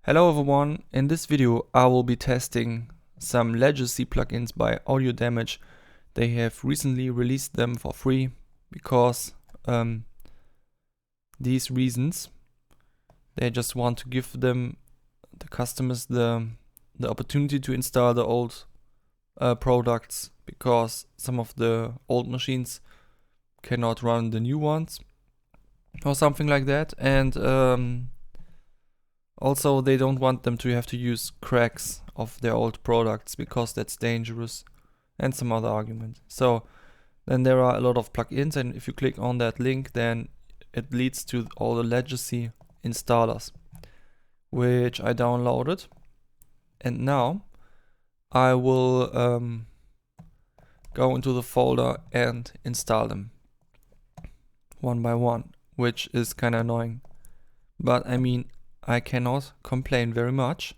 Hello everyone, in this video I will be testing some legacy plugins by Audio Damage. They have recently released them for free because these reasons. They just want to give the customers the opportunity to install the old products because some of the old machines cannot run the new ones or something like that, and also they don't want them to have to use cracks of their old products because that's dangerous, and some other argument. So then there are a lot of plugins, and if you click on that link then it leads to all the legacy installers, which I downloaded, and now I will go into the folder and install them one by one, which is kind of annoying, but I mean I cannot complain very much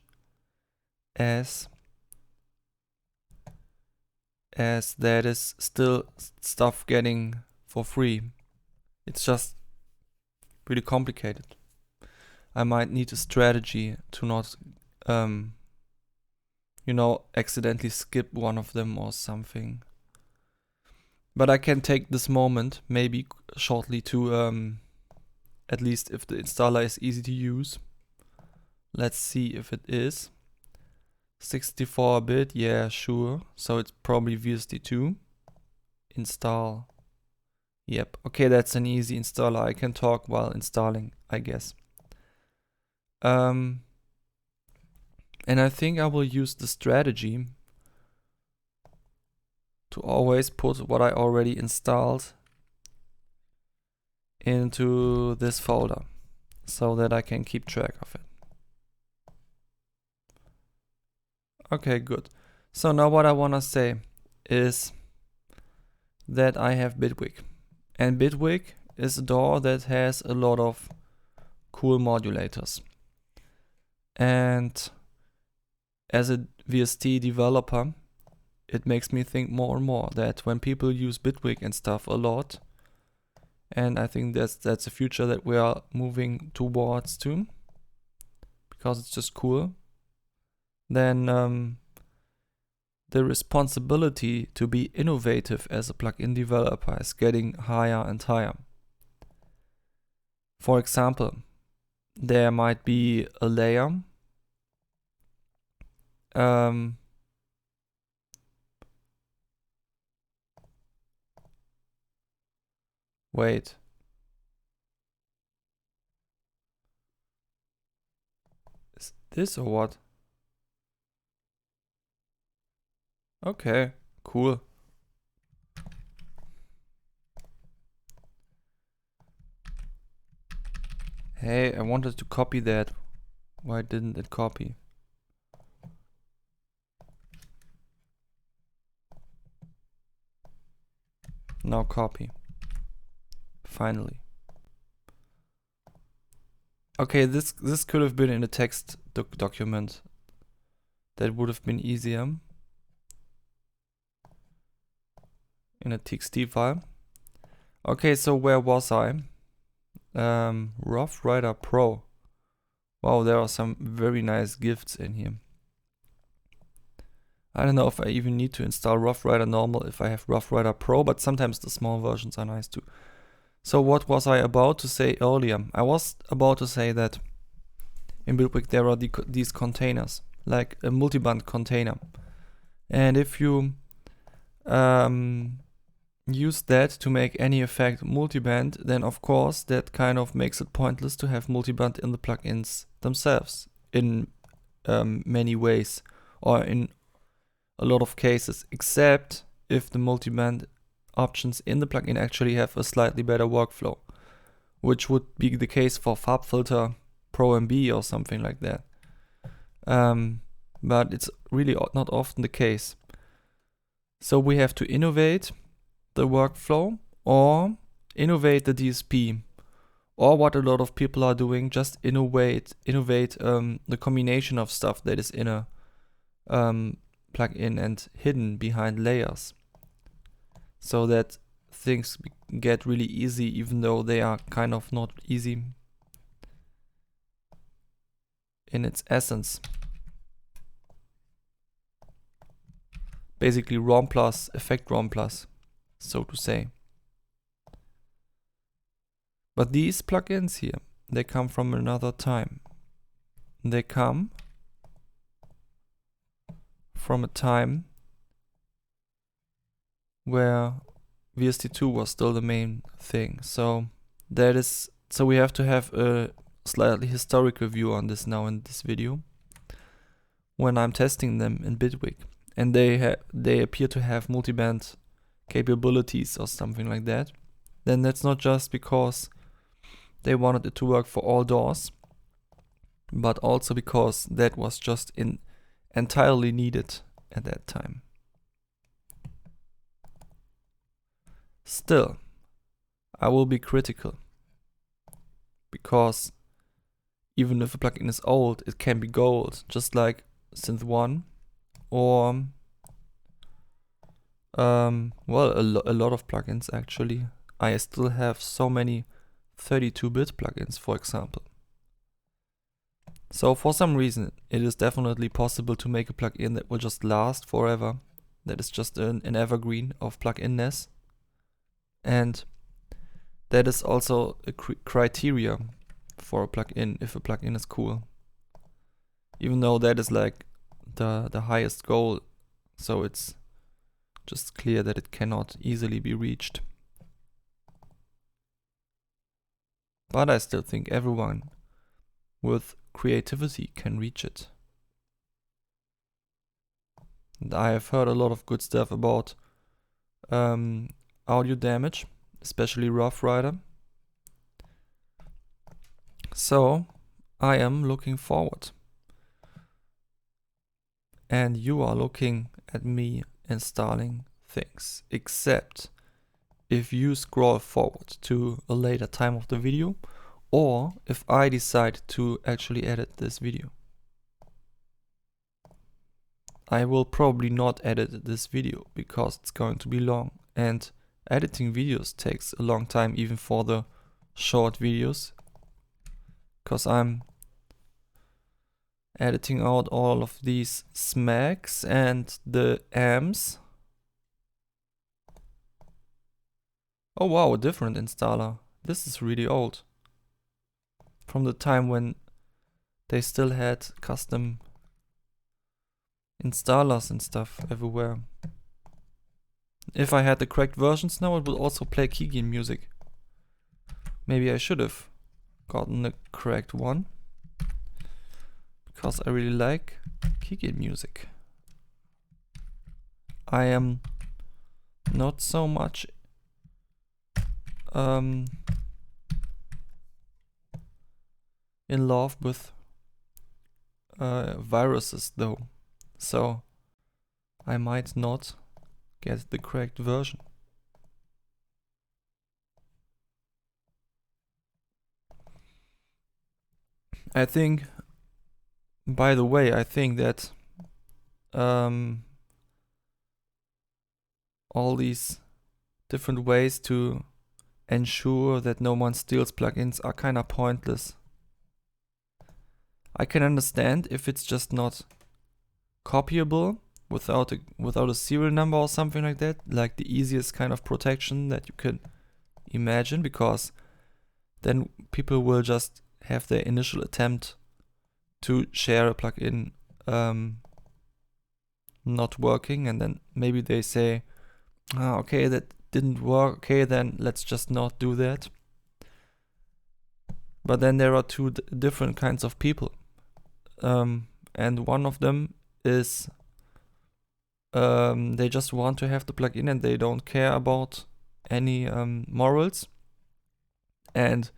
as that is still stuff getting for free. It's just really complicated. I might need a strategy to not accidentally skip one of them or something. But I can take this moment maybe shortly to at least if the installer is easy to use. Let's see if it is. 64-bit, yeah, sure. So it's probably VSD2. Install. Yep, okay, that's an easy installer. I can talk while installing, I guess. And I think I will use the strategy to always put what I already installed into this folder so that I can keep track of it. Okay, good. So now what I want to say is that I have Bitwig. And Bitwig is a DAW that has a lot of cool modulators. And as a VST developer, it makes me think more and more that when people use Bitwig and stuff a lot, and I think that's a future that we are moving towards too, because it's just cool, then the responsibility to be innovative as a plugin developer is getting higher and higher. For example, there might be a layer wait. Is this or what? Okay, cool. Hey, I wanted to copy that. Why didn't it copy? Now copy. Finally. Okay, this could have been in a text document. That would have been easier. In a txt file. Okay, so where was I? Rough Rider Pro. Wow, there are some very nice gifts in here. I don't know if I even need to install Rough Rider Normal if I have Rough Rider Pro, but sometimes the small versions are nice too. So what was I about to say earlier? I was about to say that in Bitwig there are these containers, like a multiband container. And if you use that to make any effect multiband, then of course that kind of makes it pointless to have multiband in the plugins themselves in many ways, or in a lot of cases, except if the multiband options in the plugin actually have a slightly better workflow, which would be the case for FabFilter Pro MB or something like that. But it's really not often the case. So we have to innovate the workflow or innovate the DSP, or what a lot of people are doing, just innovate the combination of stuff that is in a plugin and hidden behind layers, so that things get really easy even though they are kind of not easy. in its essence. Basically ROM plus, effect ROM plus, so to say. But these plugins here, they come from another time. They come from a time where VST2 was still the main thing. So we have to have a slightly historical view on this now in this video when I'm testing them in Bitwig, and they appear to have multiband capabilities or something like that. Then that's not just because they wanted it to work for all DAWs, but also because that was just entirely needed at that time. Still, I will be critical, because even if a plugin is old, it can be gold, just like Synth 1 or well, a lot of plugins actually. I still have so many 32-bit plugins, for example. So for some reason, it is definitely possible to make a plugin that will just last forever. That is just an evergreen of pluginness. And that is also a criteria for a plugin, if a plugin is cool. Even though that is like the highest goal, so it's just clear that it cannot easily be reached. But I still think everyone with creativity can reach it. And I have heard a lot of good stuff about audio damage, especially Rough Rider. So I am looking forward. And you are looking at me installing things, except if you scroll forward to a later time of the video, or if I decide to actually edit this video. I will probably not edit this video because it's going to be long, and editing videos takes a long time even for the short videos, because I'm editing out all of these smacks and the amps. Oh wow, a different installer. This is really old. From the time when they still had custom installers and stuff everywhere. If I had the correct versions now, it would also play keygen music. Maybe I should have gotten the correct one, because I really like keygen music. I am not so much in love with viruses though, so I might not get the correct version. I think, by the way, I think that all these different ways to ensure that no one steals plugins are kinda pointless. I can understand if it's just not copyable without a serial number or something like that, like the easiest kind of protection that you could imagine, because then people will just have their initial attempt to share a plugin not working, and then maybe they say, okay, that didn't work, okay, then let's just not do that. But then there are two different kinds of people, and one of them is they just want to have the plugin and they don't care about any morals. And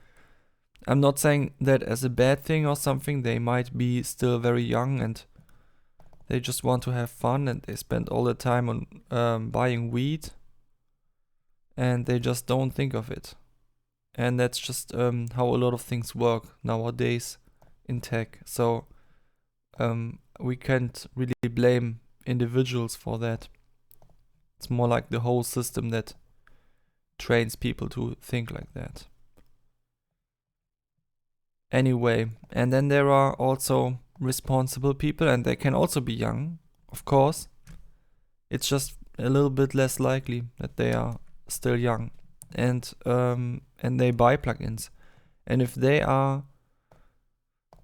I'm not saying that as a bad thing or something. They might be still very young and they just want to have fun, and they spend all their time on buying weed, and they just don't think of it. And that's just how a lot of things work nowadays in tech. So we can't really blame individuals for that. It's more like the whole system that trains people to think like that. Anyway, and then there are also responsible people, and they can also be young, of course. It's just a little bit less likely that they are still young, and they buy plugins. And if they are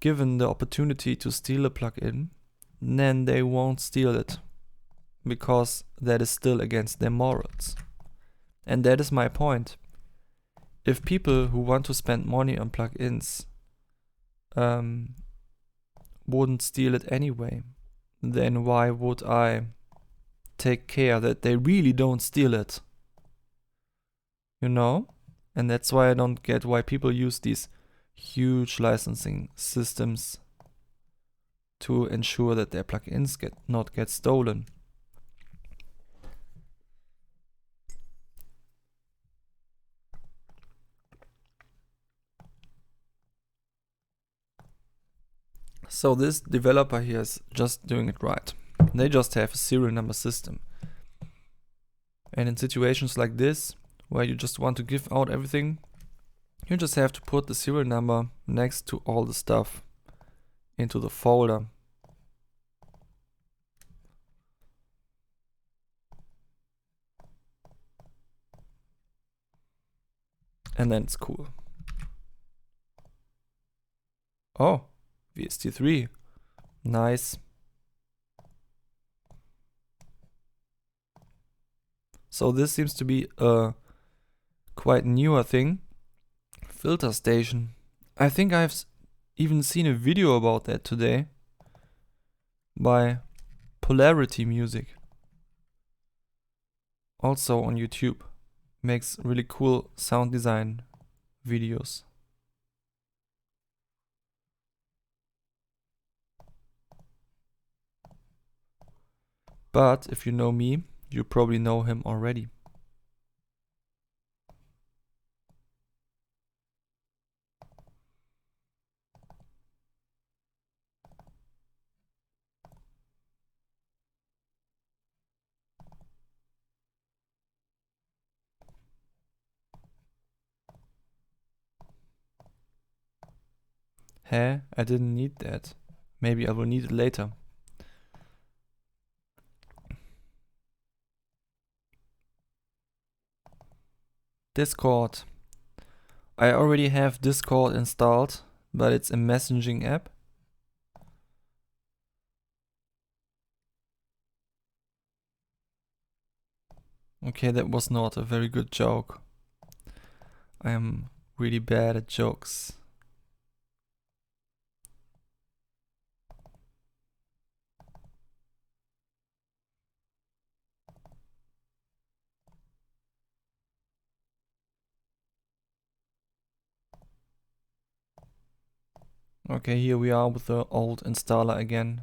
given the opportunity to steal a plugin, then they won't steal it, because that is still against their morals. And that is my point. If people who want to spend money on plugins wouldn't steal it anyway, then why would I take care that they really don't steal it? You know? And that's why I don't get why people use these huge licensing systems to ensure that their plugins not get stolen. So this developer here is just doing it right. They just have a serial number system. And in situations like this, where you just want to give out everything, you just have to put the serial number next to all the stuff into the folder. And then it's cool. Oh, VST3. Nice. So this seems to be a quite newer thing. Filter station. I think I've even seen a video about that today by Polarity Music. Also on YouTube. Makes really cool sound design videos. But if you know me, you probably know him already. Hey, I didn't need that. Maybe I will need it later. Discord. I already have Discord installed, but it's a messaging app. Okay, that was not a very good joke. I am really bad at jokes. Okay, here we are with the old installer again.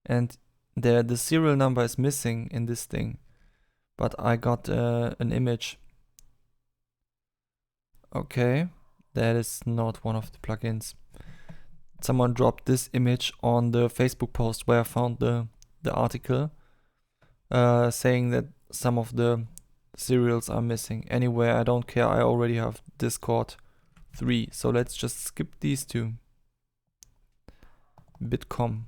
And the serial number is missing in this thing. But I got an image. Okay, that is not one of the plugins. Someone dropped this image on the Facebook post where I found the article, saying that some of the serials are missing. Anyway, I don't care, I already have Discord 3, so let's just skip these two. Bitcom.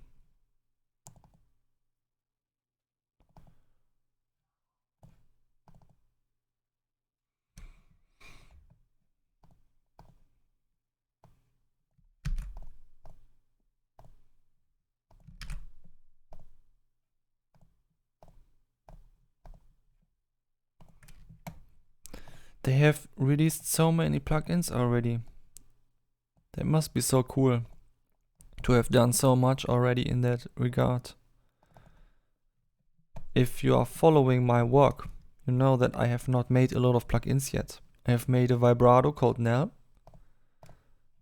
They have released so many plugins already. That must be so cool to have done so much already in that regard. If you are following my work, you know that I have not made a lot of plugins yet. I have made a vibrato called Nell,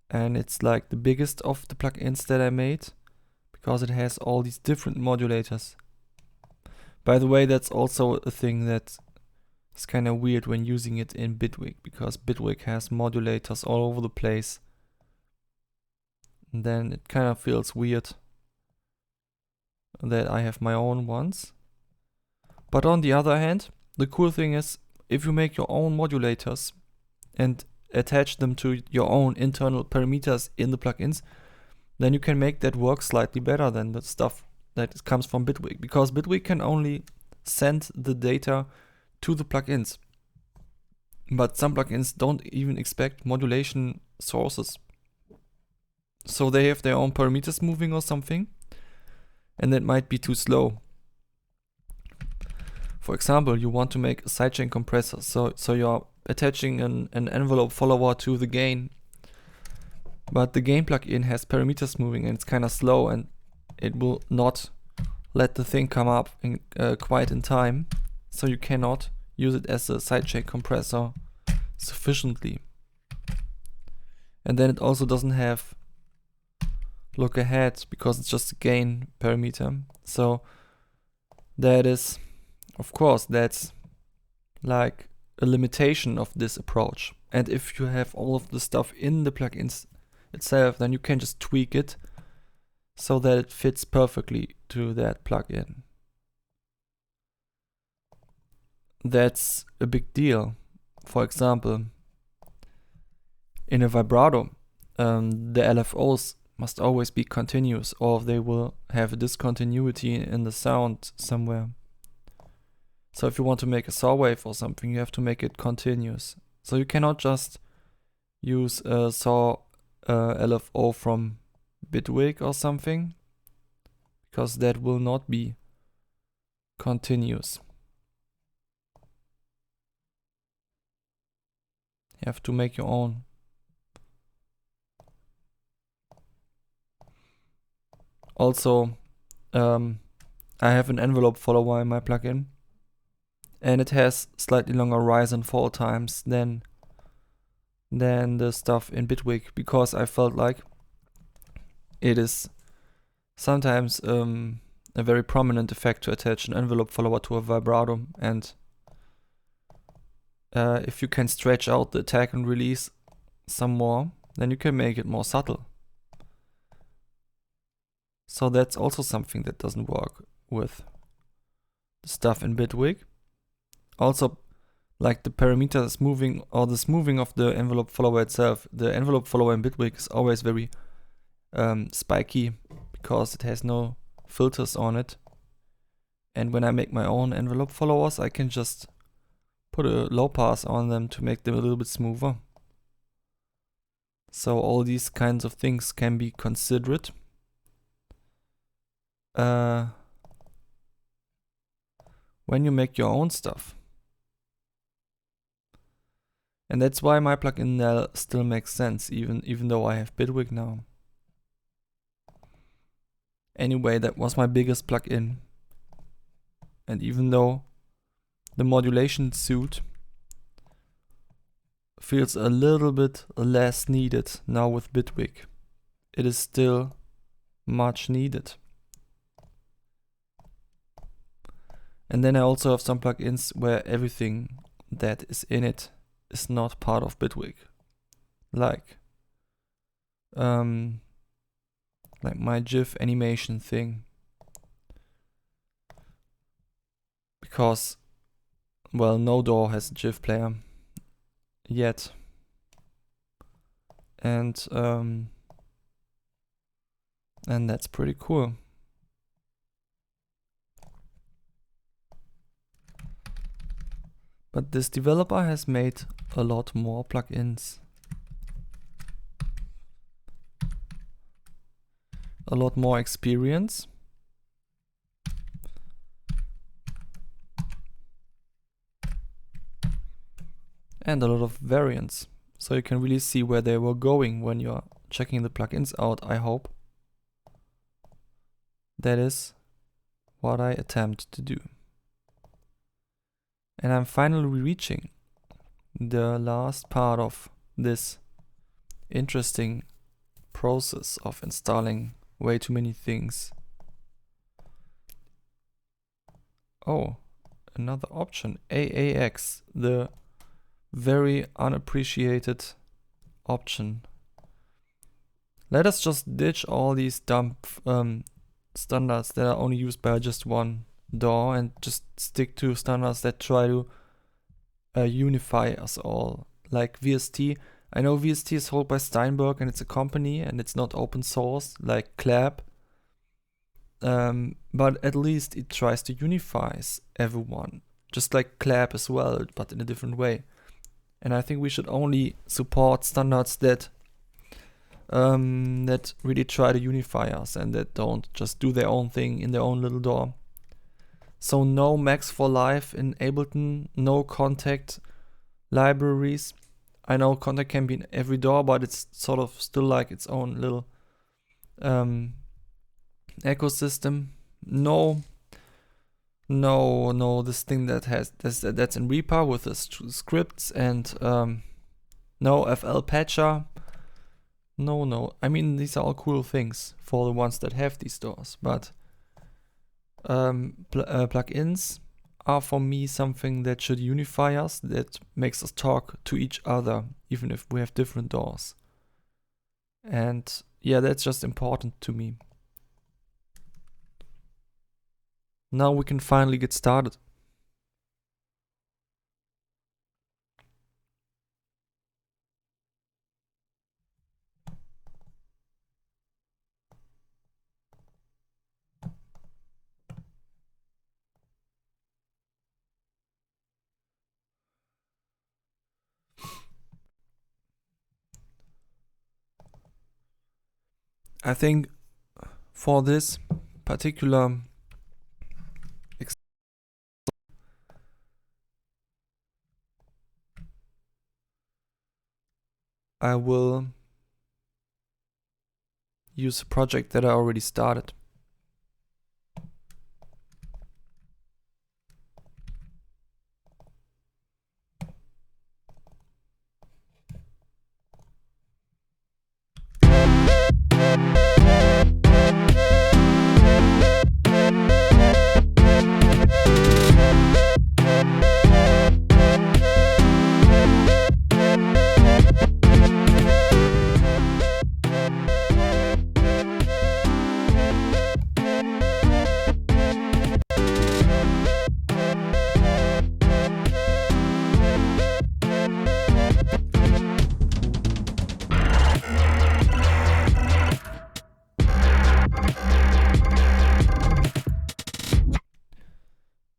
and it's like the biggest of the plugins that I made because it has all these different modulators. By the way, that's also a thing that is kind of weird when using it in Bitwig, because Bitwig has modulators all over the place. And then it kind of feels weird that I have my own ones. But on the other hand, the cool thing is, if you make your own modulators and attach them to your own internal parameters in the plugins, then you can make that work slightly better than the stuff that comes from Bitwig, because Bitwig can only send the data to the plugins. But some plugins don't even expect modulation sources. So they have their own parameter smoothing or something, and that might be too slow. For example, you want to make a sidechain compressor, so you're attaching an envelope follower to the gain, but the gain plugin has parameter smoothing and it's kind of slow, and it will not let the thing come up in, quite in time, so you cannot use it as a sidechain compressor sufficiently. And then it also doesn't have look ahead because it's just a gain parameter. So that is, of course, that's like a limitation of this approach. And if you have all of the stuff in the plugins itself, then you can just tweak it so that it fits perfectly to that plugin. That's a big deal. For example, in a vibrato, the LFOs must always be continuous, or they will have a discontinuity in the sound somewhere. So if you want to make a saw wave or something, you have to make it continuous. So you cannot just use a saw LFO from Bitwig or something, because that will not be continuous. You have to make your own. Also, I have an envelope follower in my plugin, and it has slightly longer rise and fall times than the stuff in Bitwig, because I felt like it is sometimes a very prominent effect to attach an envelope follower to a vibrato, and if you can stretch out the attack and release some more, then you can make it more subtle. So that's also something that doesn't work with the stuff in Bitwig. Also, like the parameter smoothing or the smoothing of the envelope follower itself. The envelope follower in Bitwig is always very spiky because it has no filters on it. And when I make my own envelope followers, I can just put a low pass on them to make them a little bit smoother. So all these kinds of things can be considered. When you make your own stuff. And that's why my plugin Nell still makes sense, even though I have Bitwig now. Anyway, that was my biggest plugin. And even though the modulation suite feels a little bit less needed now with Bitwig, it is still much needed. And then I also have some plugins where everything that is in it is not part of Bitwig. Like my GIF animation thing. Because, well, no DAW has a GIF player yet. And that's pretty cool. But this developer has made a lot more plugins. A lot more experience. And a lot of variants. So you can really see where they were going when you're checking the plugins out, I hope. That is what I attempt to do. And I'm finally reaching the last part of this interesting process of installing way too many things. Oh, another option, AAX, the very unappreciated option. Let us just ditch all these dumb standards that are only used by just one DAW and just stick to standards that try to unify us all. Like VST I know VST is held by Steinberg and it's a company and it's not open source like Clap. But at least it tries to unify everyone, just like Clap as well, but in a different way. And I think we should only support standards that really try to unify us and that don't just do their own thing in their own little DAW. So no Max for Life in Ableton, no Contact libraries. I know Contact can be in every DAW, but it's sort of still like its own little ecosystem. No, this thing that's in Reaper with the scripts and no FL Patcher. No. I mean, these are all cool things for the ones that have these DAWs, but plugins are for me something that should unify us, that makes us talk to each other, even if we have different DAWs. And yeah, that's just important to me. Now we can finally get started. I think for this particular I will use a project that I already started.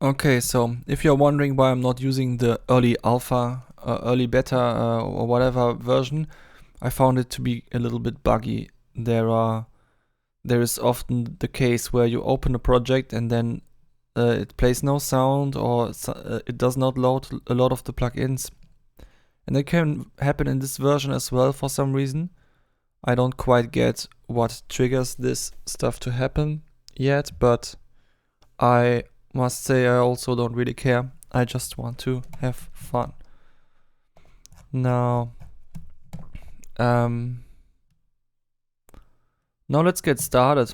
Okay, so if you're wondering why I'm not using the early alpha, early beta or whatever version, I found it to be a little bit buggy. There is often the case where you open a project and then it plays no sound or it does not load a lot of the plugins. And that can happen in this version as well for some reason. I don't quite get what triggers this stuff to happen yet, but I must say I also don't really care. I just want to have fun. Now let's get started.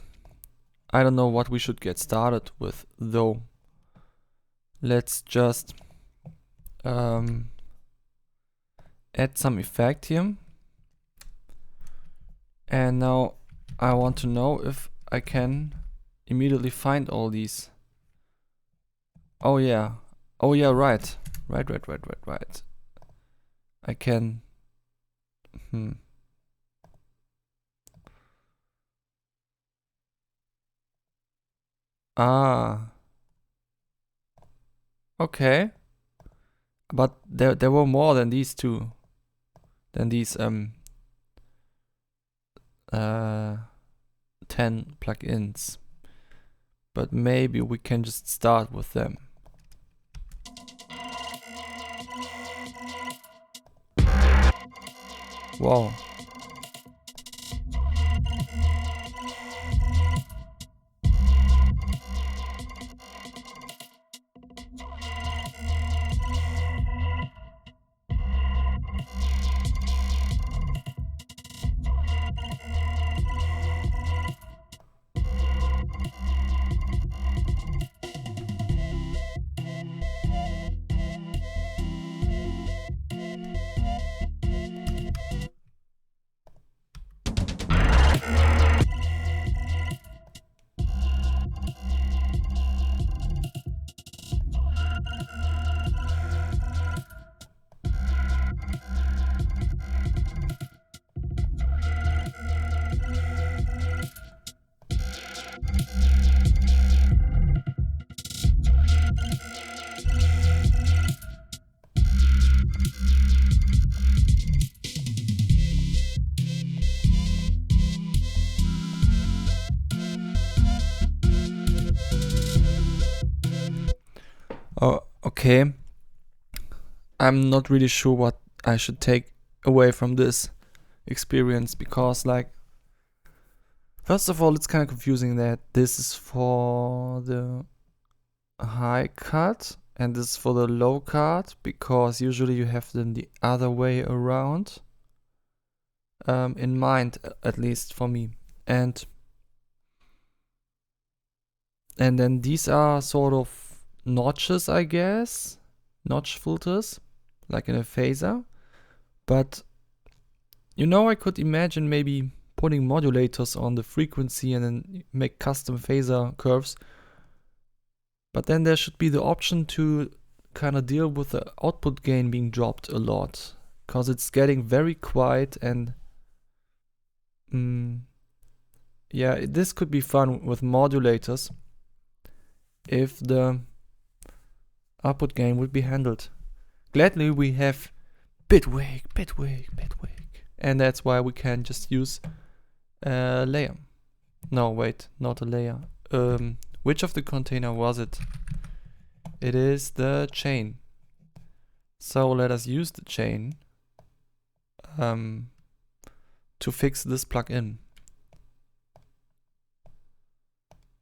I don't know what we should get started with though. Let's just add some effect here. And now I want to know if I can immediately find all these. Oh yeah, right. I can, okay. But there were more than these two. Than these 10 plugins. But maybe we can just start with them. Wow. Oh, okay. I'm not really sure what I should take away from this experience, because like, first of all, it's kind of confusing that this is for the high cut and this is for the low cut, because usually you have them the other way around, in mind, at least for me. And then these are sort of notches, I guess, notch filters, like in a phaser. But you know, I could imagine maybe putting modulators on the frequency and then make custom phaser curves. But then there should be the option to kind of deal with the output gain being dropped a lot, because it's getting very quiet. And yeah, this could be fun with modulators if the output gain would be handled. Gladly we have Bitwig, and that's why we can just use a layer. No, wait, not a layer. Which of the container was it? It is the chain. So let us use the chain to fix this plugin.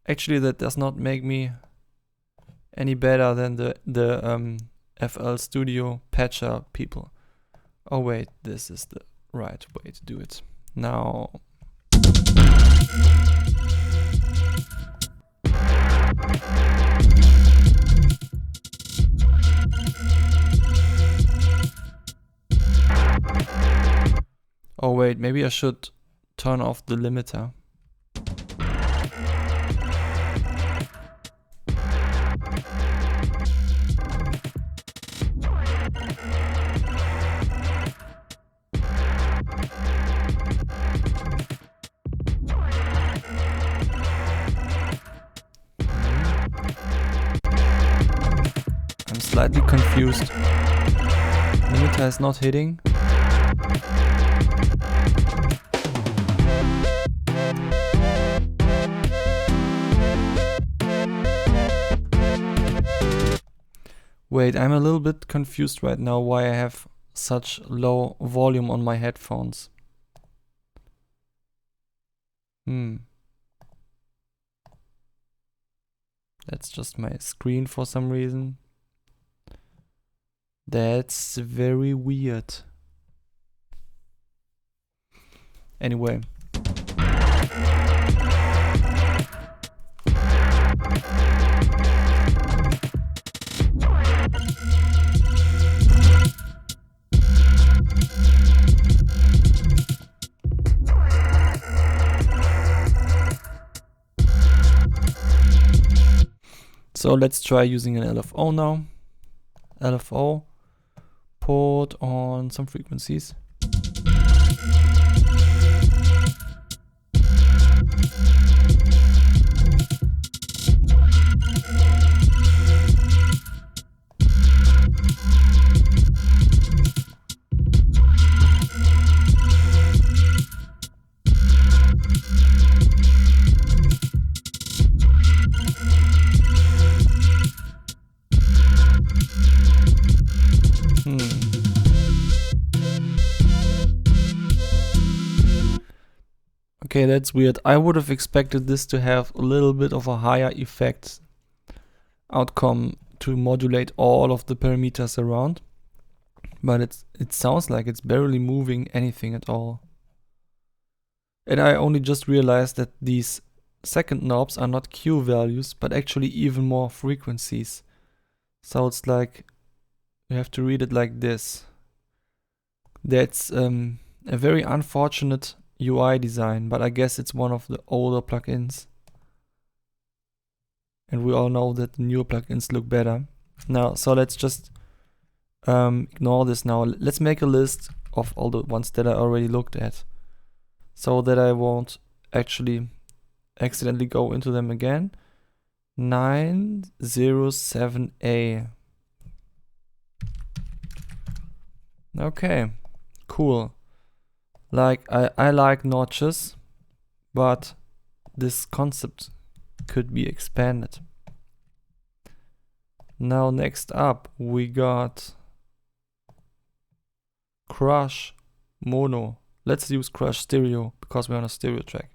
Actually, that does not make me any better than the FL Studio patcher people. Oh wait, this is the right way to do it. Now, oh wait, maybe I should turn off the limiter. I'm slightly confused. Limiter is not hitting. Wait, I'm a little bit confused right now why I have such low volume on my headphones. That's just my screen for some reason. That's very weird. Anyway. So let's try using an LFO now. LFO, put on some frequencies. Okay, that's weird. I would have expected this to have a little bit of a higher effect outcome to modulate all of the parameters around, but it sounds like it's barely moving anything at all. And I only just realized that these second knobs are not Q values, but actually even more frequencies. So it's like, you have to read it like this. That's a very unfortunate UI design, but I guess it's one of the older plugins. And we all know that the newer plugins look better. Now, so let's just ignore this now. Let's make a list of all the ones that I already looked at, so that I won't actually accidentally go into them again. 907A. Okay, cool. Like, I like notches, but this concept could be expanded. Now next up we got Crush Mono. Let's use Crush Stereo because we're on a stereo track.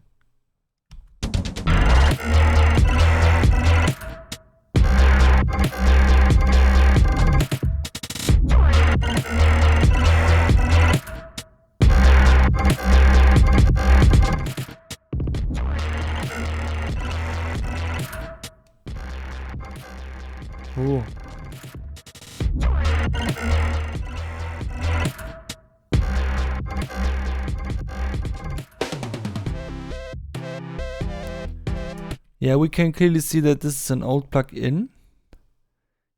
Ooh. Yeah, we can clearly see that this is an old plugin,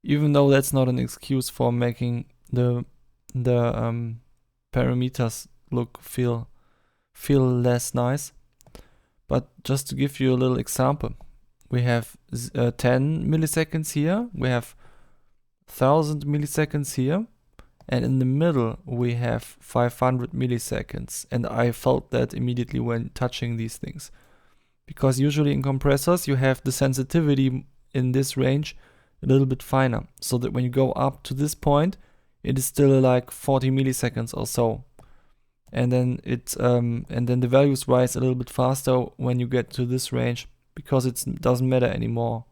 even though that's not an excuse for making the parameters feel less nice. But just to give you a little example, we have 10 milliseconds here, we have 1000 milliseconds here, and in the middle we have 500 milliseconds. And I felt that immediately when touching these things, because usually in compressors you have the sensitivity in this range a little bit finer, so that when you go up to this point it is still like 40 milliseconds or so, and then the values rise a little bit faster when you get to this range, because it doesn't matter anymore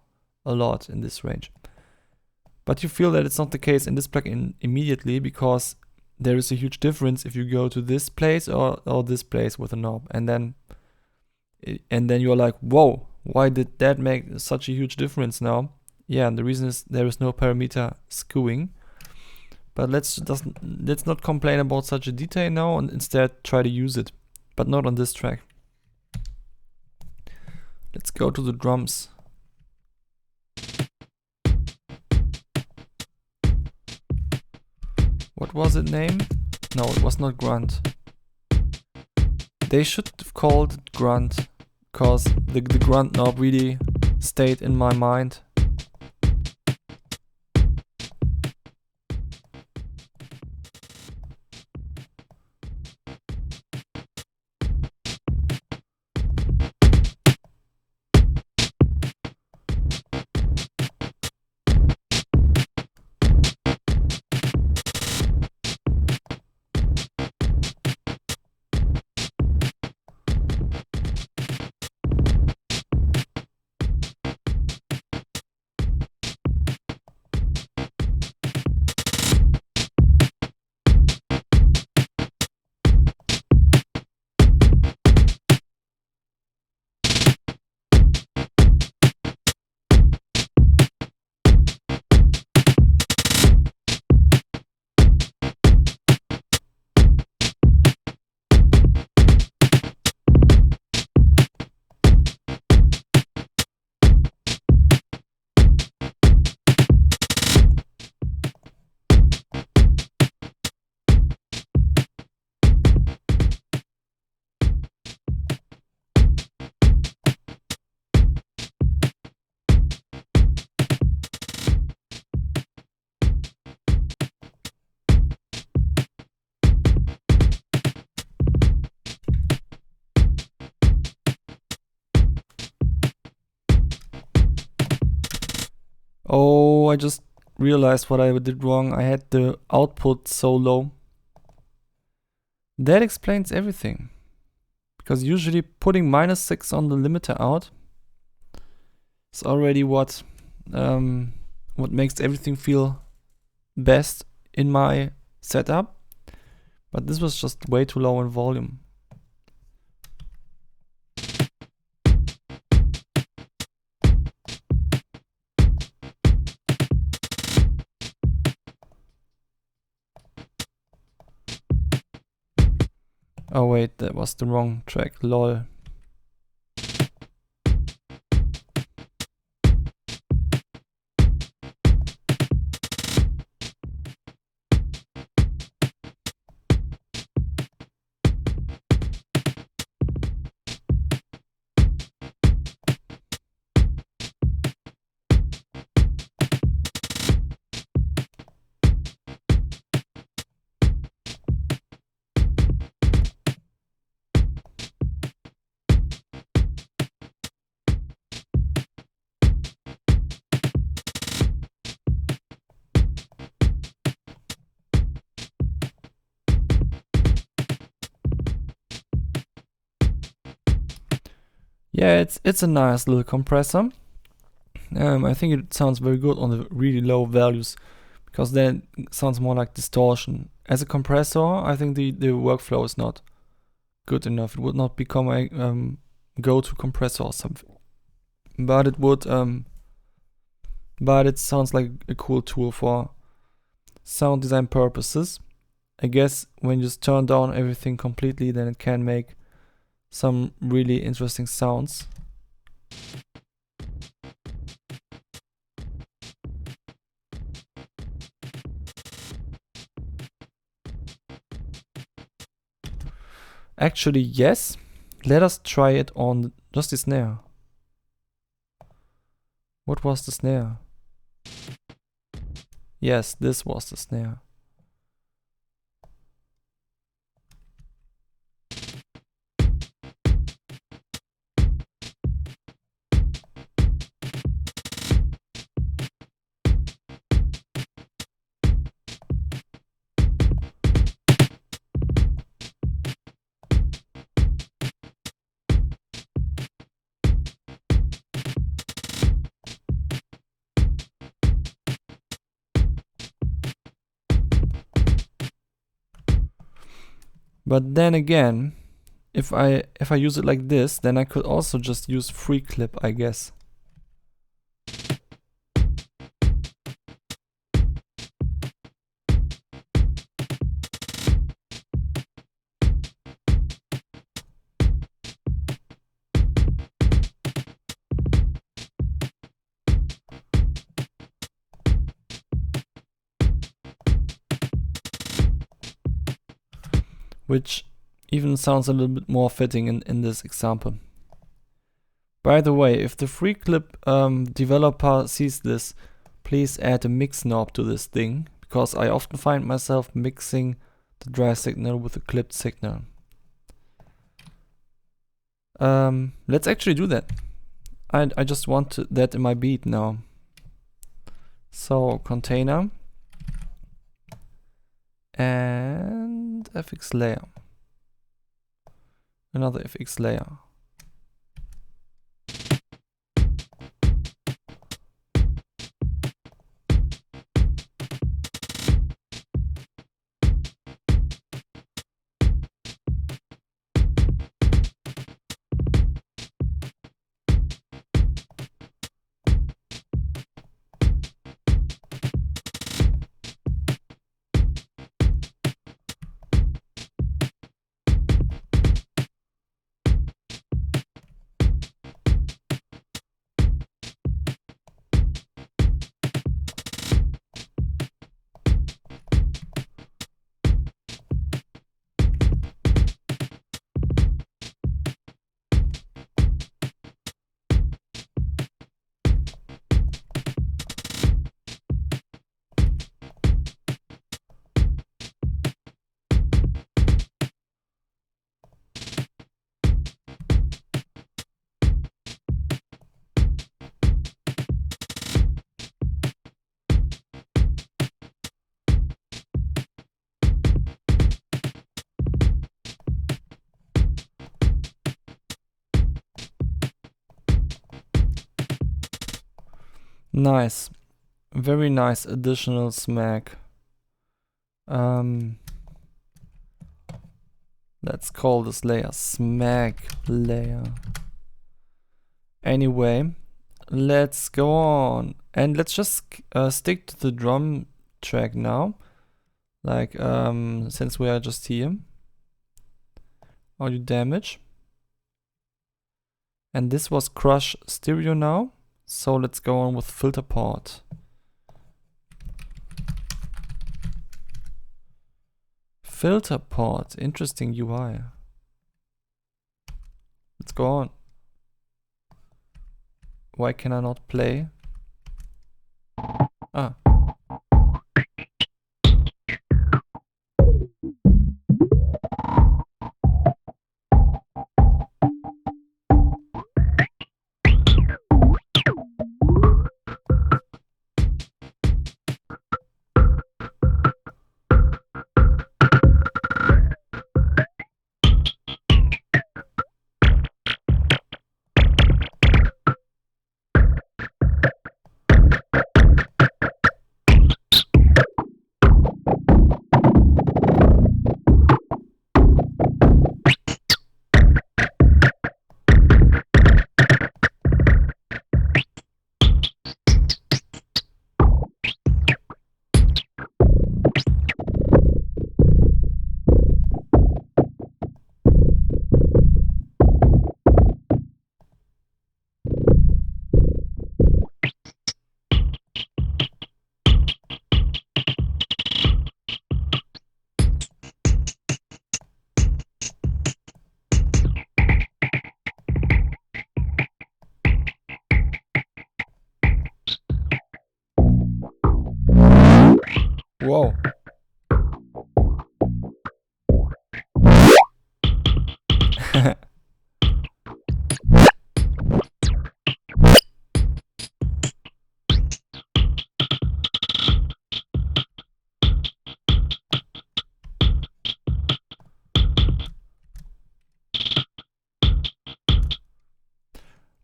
a lot in this range. But you feel that it's not the case in this plugin immediately, because there is a huge difference if you go to this place or this place with a knob, and then you're like, whoa, why did that make such a huge difference now? Yeah, and the reason is there is no parameter skewing. But let's not complain about such a detail now, and instead try to use it, but not on this track. Let's go to the drums. What was it named? No, it was not grunt. They should have called it grunt, because the grunt knob really stayed in my mind. Oh, I just realized what I did wrong. I had the output so low. That explains everything. Because usually putting -6 on the limiter out is already what makes everything feel best in my setup. But this was just way too low in volume. Oh wait, that was the wrong track, lol. Yeah, it's a nice little compressor. I think it sounds very good on the really low values, because then it sounds more like distortion. As a compressor, I think the workflow is not good enough. It would not become a go-to compressor or something. But it would but it sounds like a cool tool for sound design purposes. I guess when you just turn down everything completely, then it can make some really interesting sounds. Actually, yes. Let us try it on just the snare. What was the snare? Yes, this was the snare. But then again, if I use it like this, then I could also just use free clip, I guess. Which even sounds a little bit more fitting in this example. By the way, if the free clip developer sees this, please add a mix knob to this thing, because I often find myself mixing the dry signal with a clipped signal. Let's actually do that. I just want that in my beat now. So container and FX layer. Another FX layer. Nice. Very nice additional smack. Let's call this layer smack layer. Anyway, let's go on. And let's just stick to the drum track now. Like, since we are just here. Audio damage. And this was crush stereo now. So let's go on with filter port. Filter port, interesting UI. Let's go on. Why can I not play? Ah. Whoa.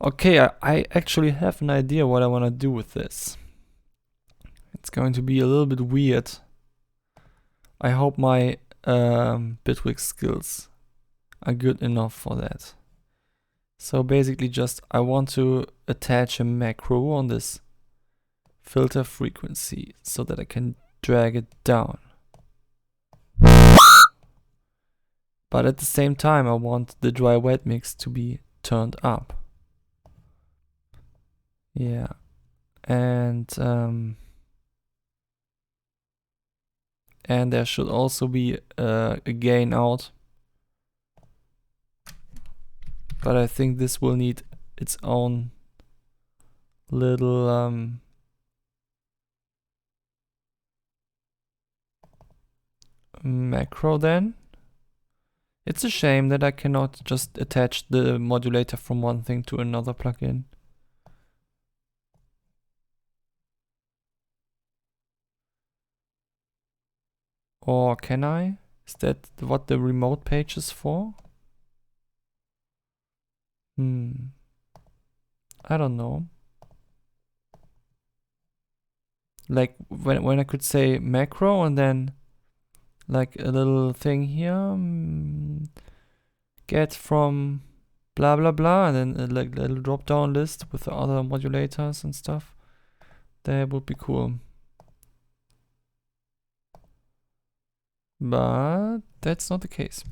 Okay, I actually have an idea what I want to do with this. It's going to be a little bit weird. I hope my Bitwig skills are good enough for that. So basically just I want to attach a macro on this filter frequency so that I can drag it down. But at the same time I want the dry wet mix to be turned up. Yeah. And there should also be a gain out. But I think this will need its own little macro then. It's a shame that I cannot just attach the modulator from one thing to another plugin. Or can I? Is that what the remote page is for? I don't know. Like when I could say macro and then like a little thing here, get from blah blah blah, and then like a little drop down list with the other modulators and stuff. That would be cool. But that's not the case.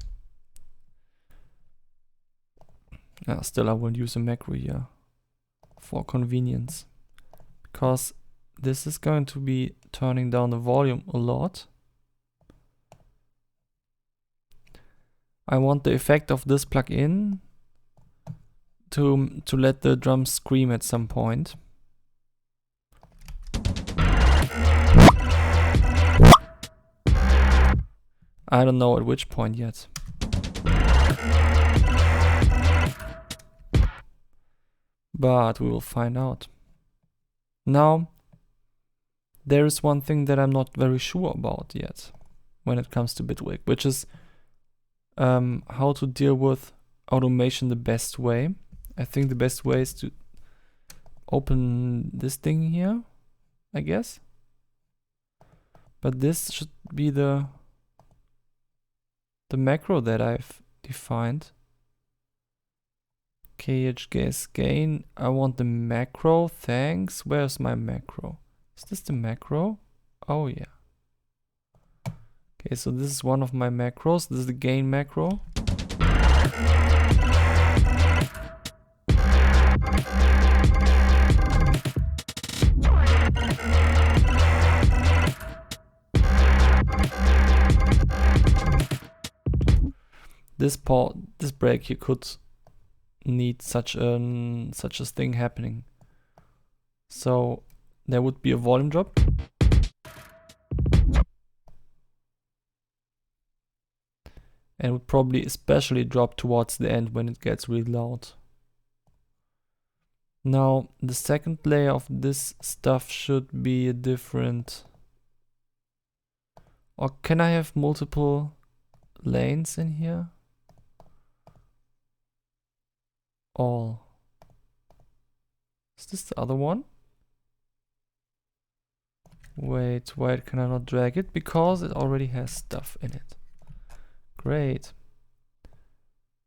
Still I will use a macro here for convenience, because this is going to be turning down the volume a lot. I want the effect of this plugin to let the drums scream at some point. I don't know at which point yet. But we will find out. Now, there is one thing that I'm not very sure about yet when it comes to Bitwig, which is how to deal with automation the best way. I think the best way is to open this thing here, I guess. But this should be the macro that I've defined. KHGS gain. I want the macro. Thanks. Where's my macro? Is this the macro? Oh yeah. Okay, so this is one of my macros. This is the gain macro. This break you could need such a thing happening. So there would be a volume drop. And would probably especially drop towards the end when it gets really loud. Now the second layer of this stuff should be a different. Or can I have multiple lanes in here? All. Is this the other one? Wait, why can I not drag it? Because it already has stuff in it. Great.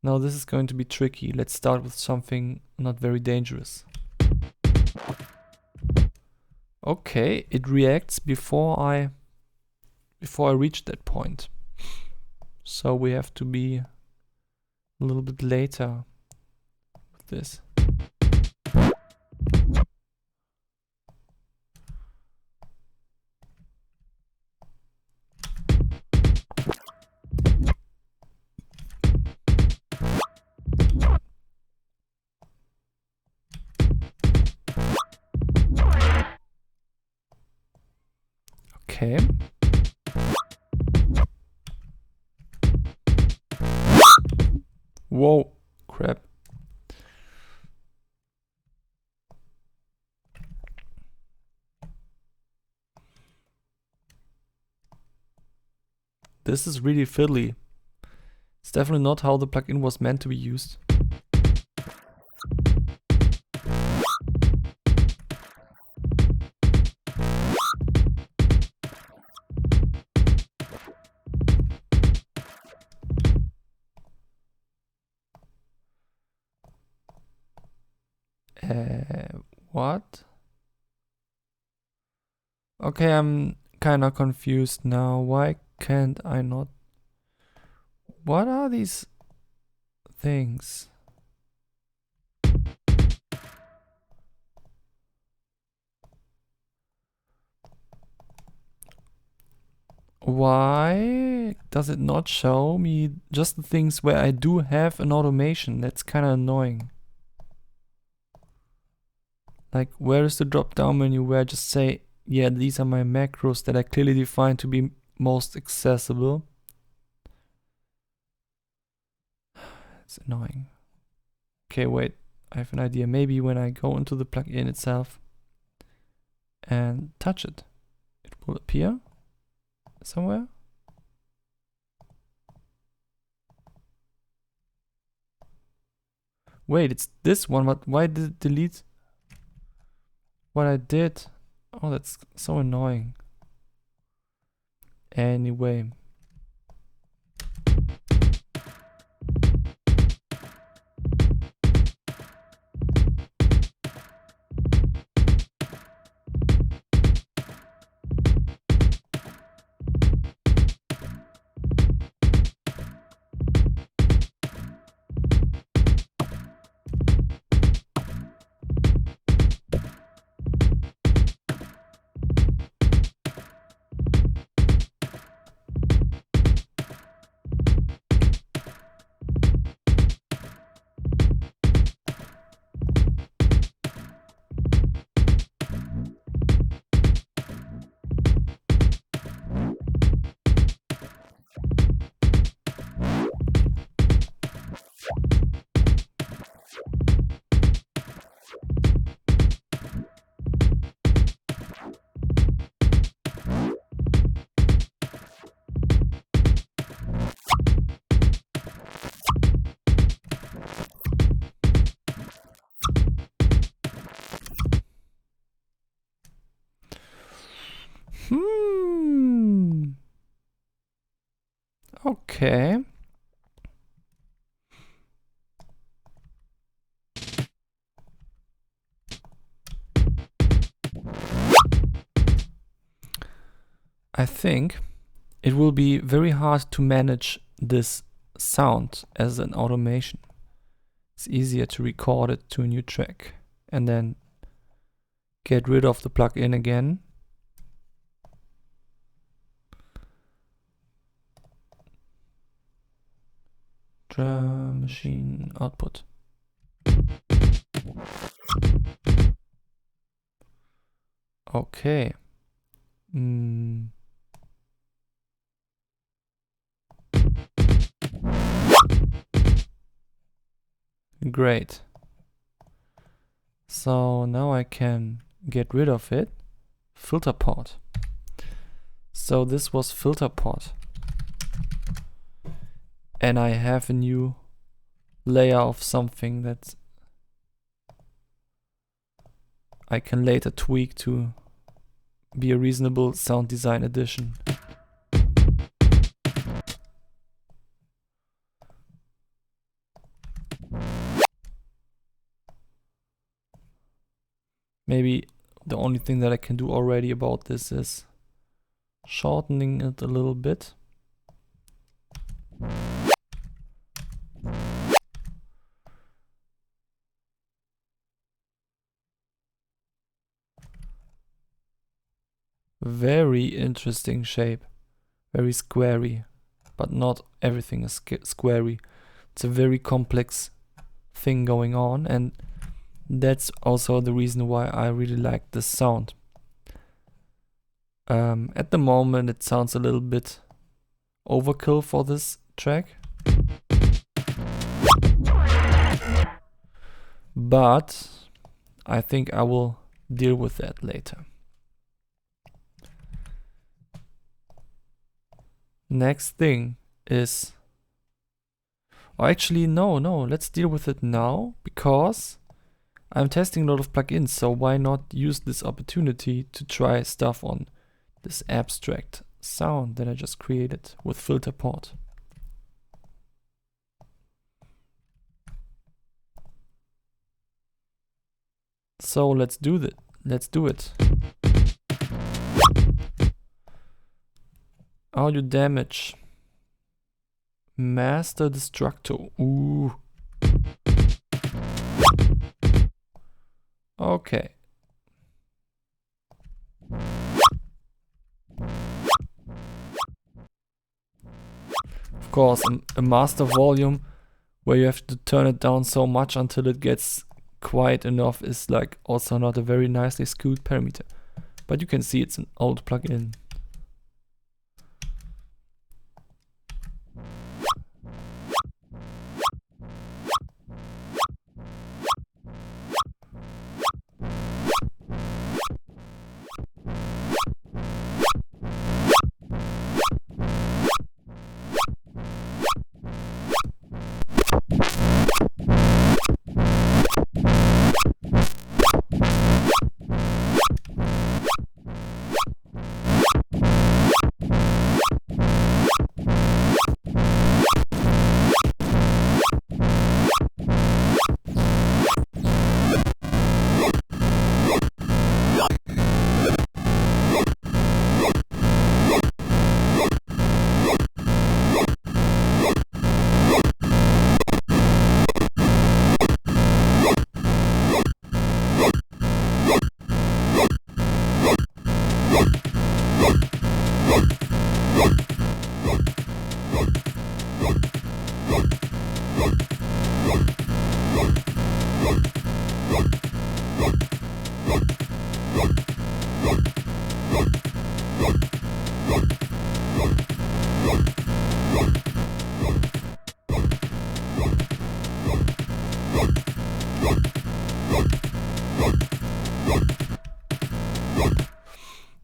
Now this is going to be tricky. Let's start with something not very dangerous. Okay, it reacts before I reach that point. So we have to be a little bit later with this. Okay. Whoa, crap. This is really fiddly. It's definitely not how the plugin was meant to be used. What? Okay, I'm kinda confused now. Why can't I not? What are these things? Why does it not show me just the things where I do have an automation? That's kinda annoying. Like, where is the drop down menu where I just say, yeah, these are my macros that I clearly define to be most accessible? It's annoying. Okay, wait, I have an idea. Maybe when I go into the plugin itself and touch it, it will appear somewhere. Wait, it's this one, but why did it delete what I did? Oh, that's so annoying. Anyway. Okay. I think it will be very hard to manage this sound as an automation. It's easier to record it to a new track and then get rid of the plugin again. Drum machine output. Okay. Great. So now I can get rid of it. Filter port. So this was filter port. And I have a new layer of something that I can later tweak to be a reasonable sound design addition. Maybe the only thing that I can do already about this is shortening it a little bit. Very interesting shape. Very squarey. But not everything is squarey. It's a very complex thing going on, and that's also the reason why I really like this sound. At the moment it sounds a little bit overkill for this track. but I think I will deal with that later. Next thing is, oh, actually no, let's deal with it now, because I'm testing a lot of plugins, so why not use this opportunity to try stuff on this abstract sound that I just created with filter port. So let's do that. Let's do it. Audio damage. Master Destructo. Ooh. Okay. Of course, a master volume where you have to turn it down so much until it gets quiet enough is like also not a very nicely skewed parameter. But you can see it's an old plugin.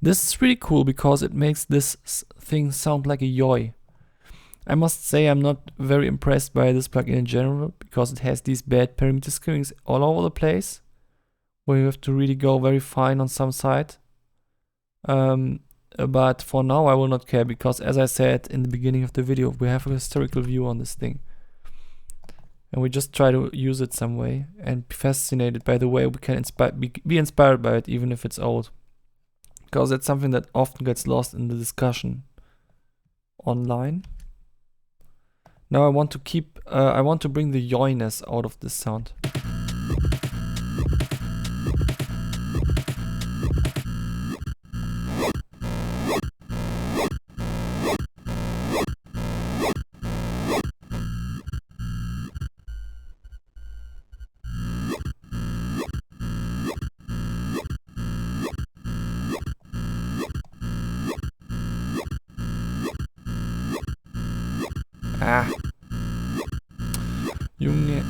This is really cool because it makes this thing sound like a yoy. I must say I'm not very impressed by this plugin in general because it has these bad parameter skewings all over the place, where you have to really go very fine on some side. But for now I will not care because, as I said in the beginning of the video, we have a historical view on this thing. And we just try to use it some way and be fascinated by the way we can be inspired by it, even if it's old. Because that's something that often gets lost in the discussion online. Now I want to bring the yoiness out of this sound. Ah. Junge.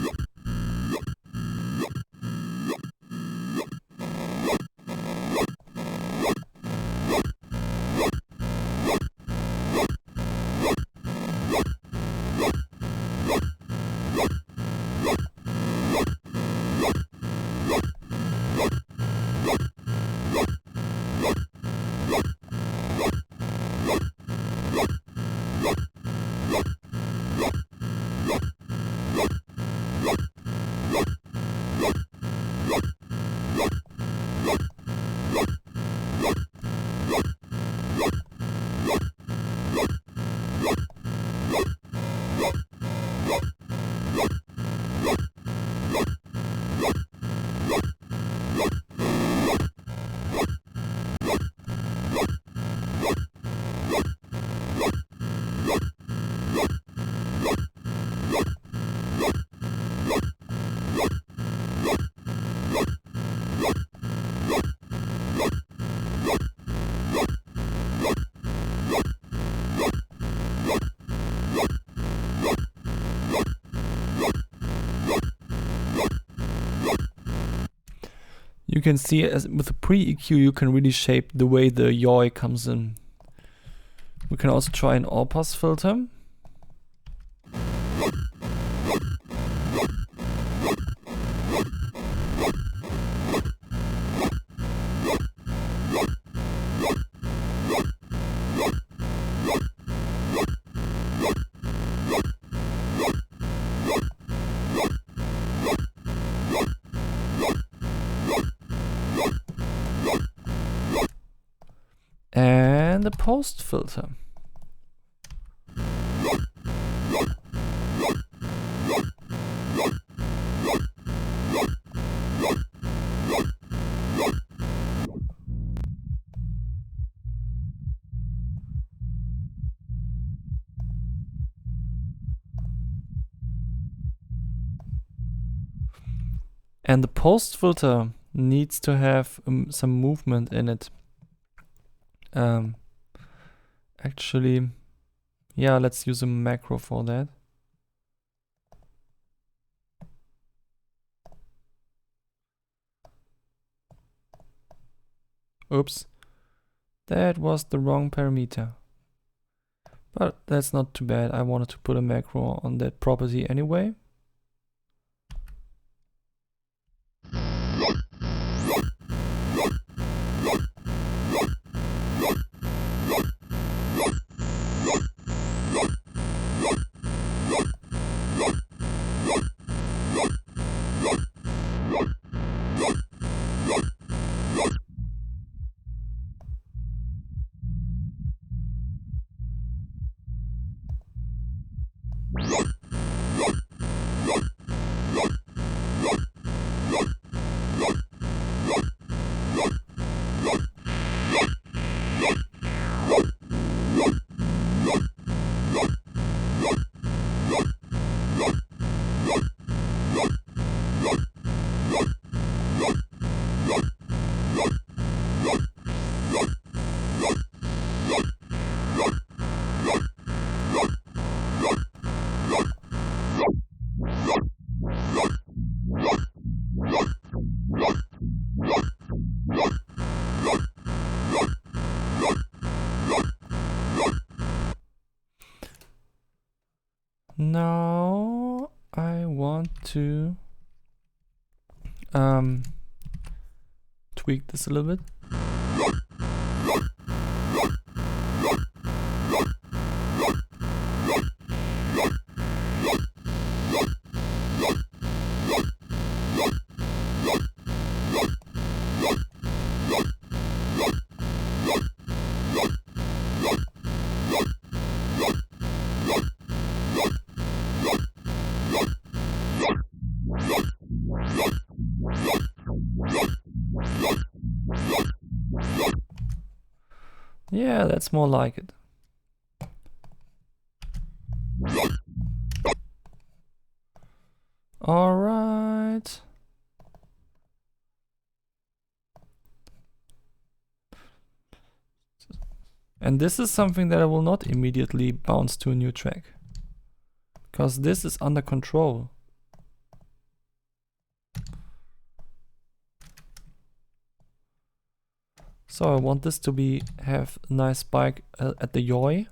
you can see as with the pre-EQ you can really shape the way the yaw comes in. We can also try an all-pass filter. And a post filter. And the post filter needs to have some movement in it. Actually, yeah, let's use a macro for that. Oops, that was the wrong parameter. But that's not too bad. I wanted to put a macro on that property anyway. Now I want to tweak this a little bit. Yeah, that's more like it. All right. And this is something that I will not immediately bounce to a new track, because this is under control. So I want this to have a nice spike at the yaw.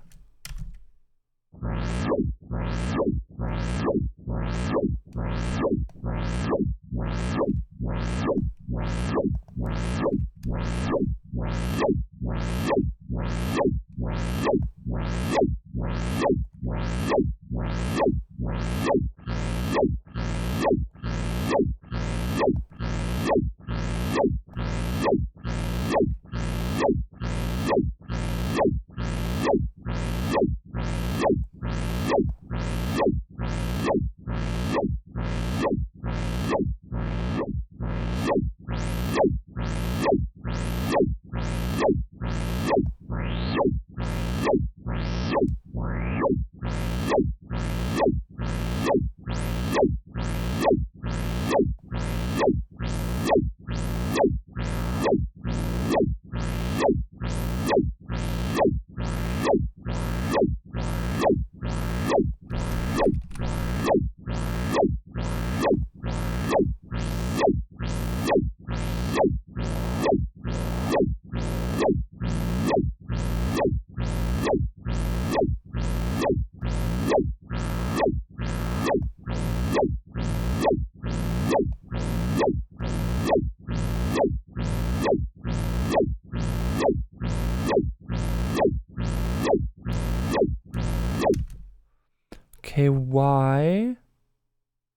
Okay, why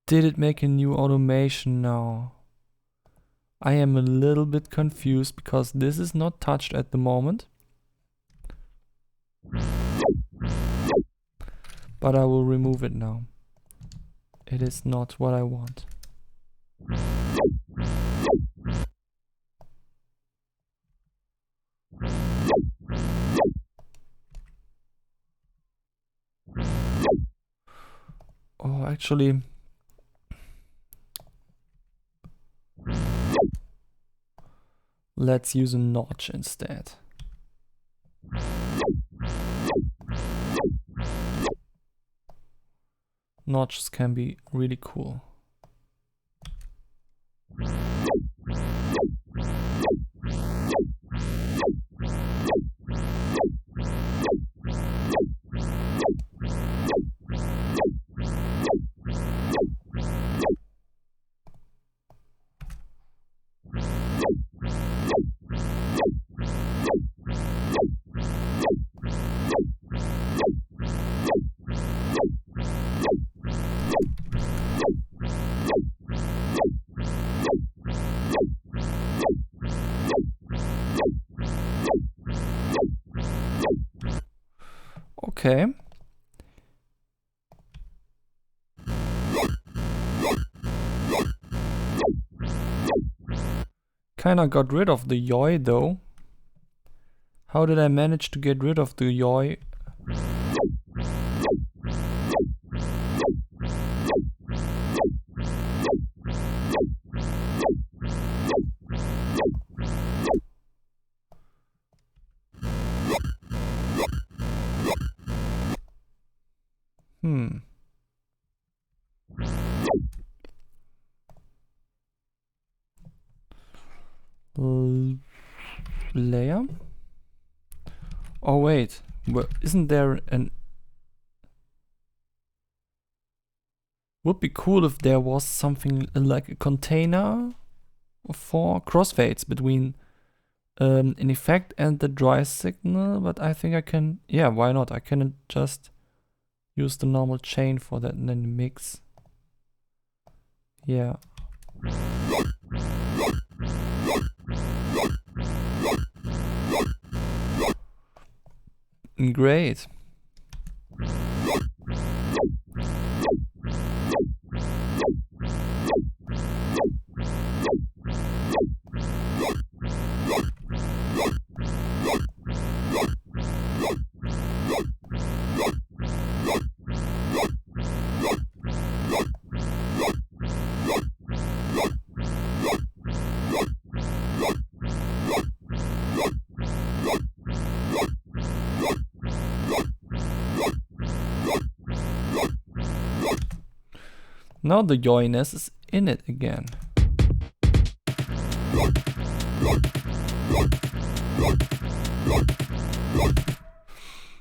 did it make a new automation now? I am a little bit confused because this is not touched at the moment. But I will remove it now. It is not what I want. Oh, actually, let's use a notch instead. Notches can be really cool. Okay. Kinda got rid of the yoi though. How did I manage to get rid of the yoi? Layer? Oh wait, isn't there an... Would be cool if there was something like a container for crossfades between an effect and the dry signal, but I think I can... Yeah, why not? I can just use the normal chain for that and then mix. Yeah. Great. Now the yoiness is in it again.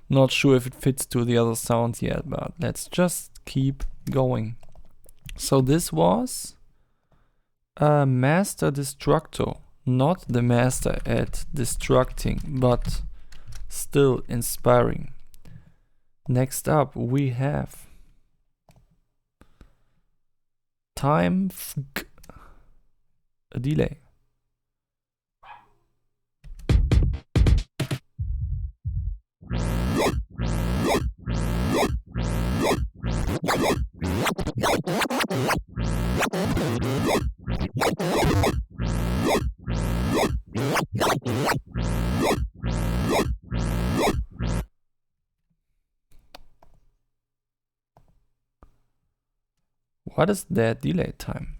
Not sure if it fits to the other sounds yet, but let's just keep going. So this was a master destructor, not the master at destructing, but still inspiring. Next up we have time a delay. What is that delay time?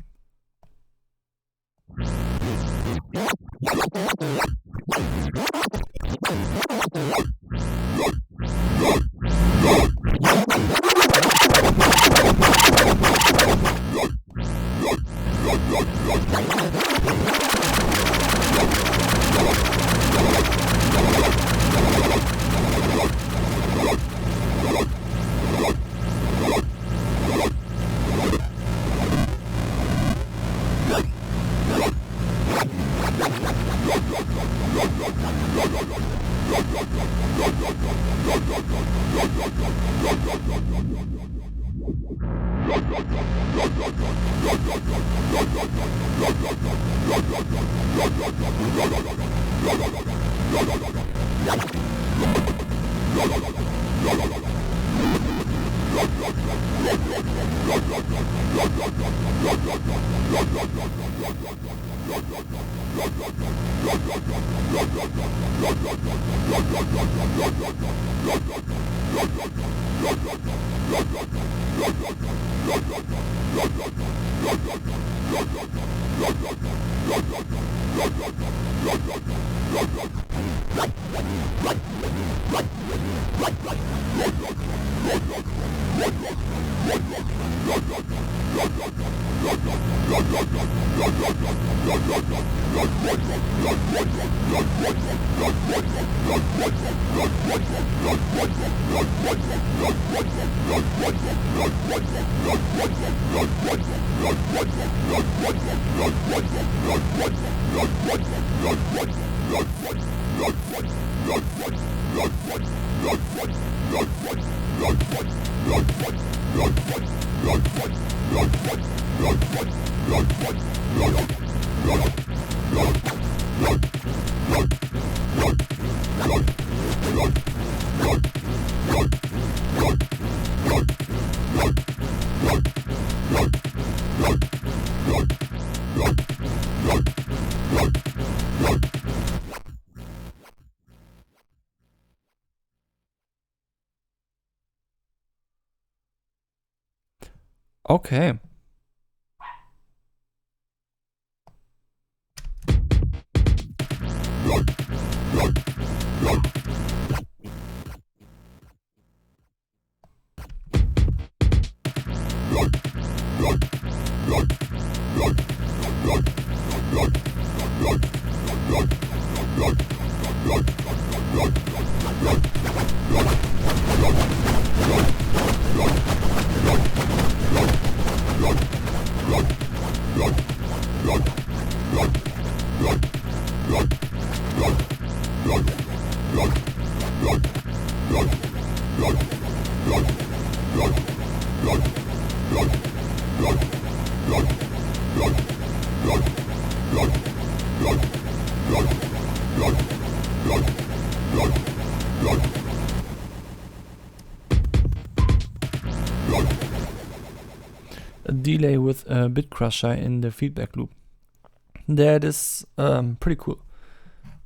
Okay. A delay with a bit crusher in the feedback loop. That is pretty cool.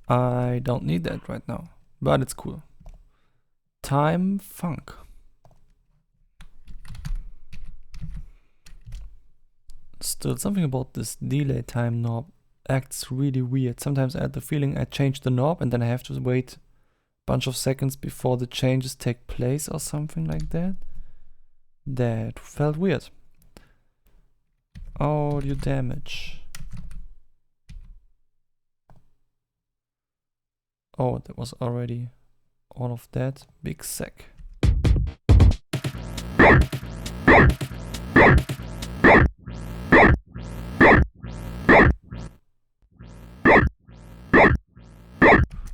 I don't need that right now, but it's cool. Time funk. Still, something about this delay time knob acts really weird. Sometimes I had the feeling I changed the knob and then I have to wait a bunch of seconds before the changes take place or something like that. That felt weird. Audio damage. Oh, that was already all of that. Big sack.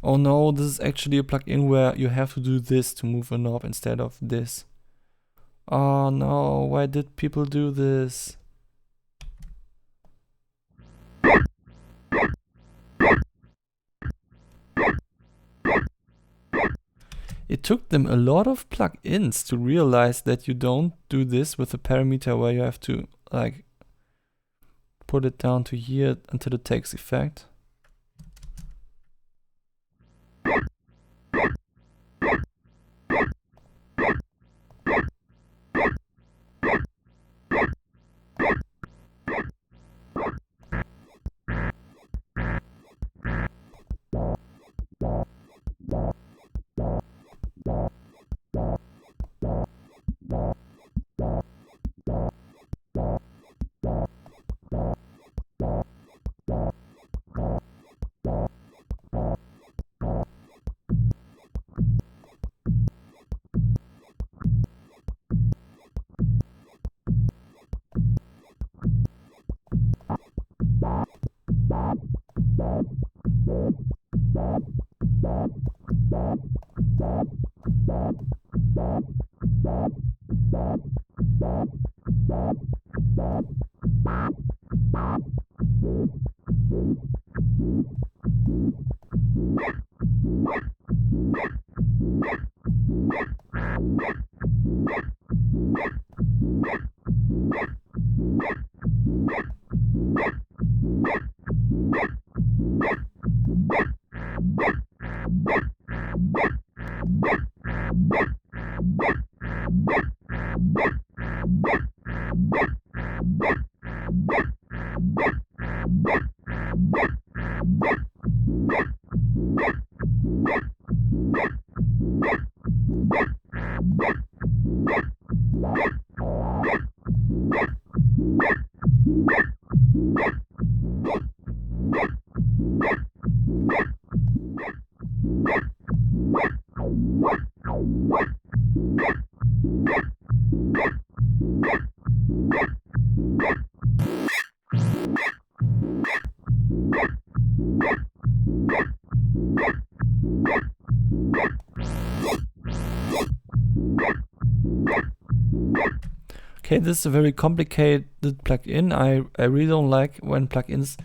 Oh no, this is actually a plugin where you have to do this to move a knob instead of this. Oh no, why did people do this? It took them a lot of plugins to realize that you don't do this with a parameter where you have to like put it down to here until it takes effect. Okay, this is a very complicated plugin. I really don't like when plugins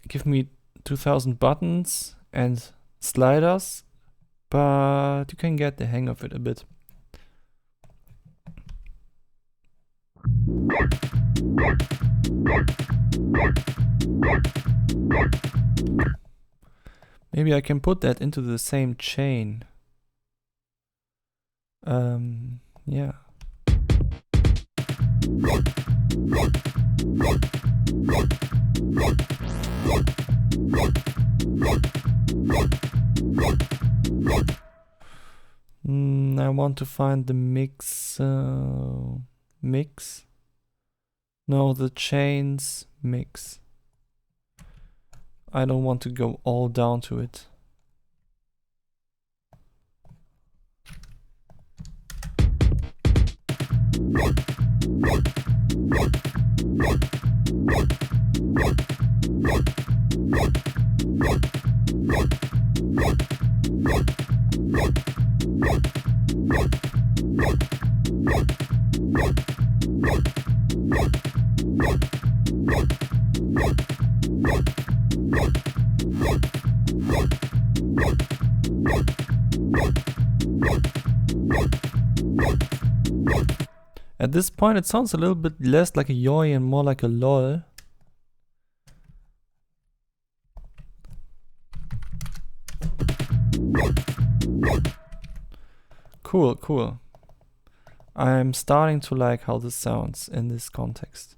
give me 2000 buttons and sliders, but you can get the hang of it a bit. Maybe I can put that into the same chain. Yeah. I want to find the mix. Mix? No, the chains mix. I don't want to go all down to it. At this point it sounds a little bit less like a yoy and more like a lol. Cool, cool. I'm starting to like how this sounds in this context.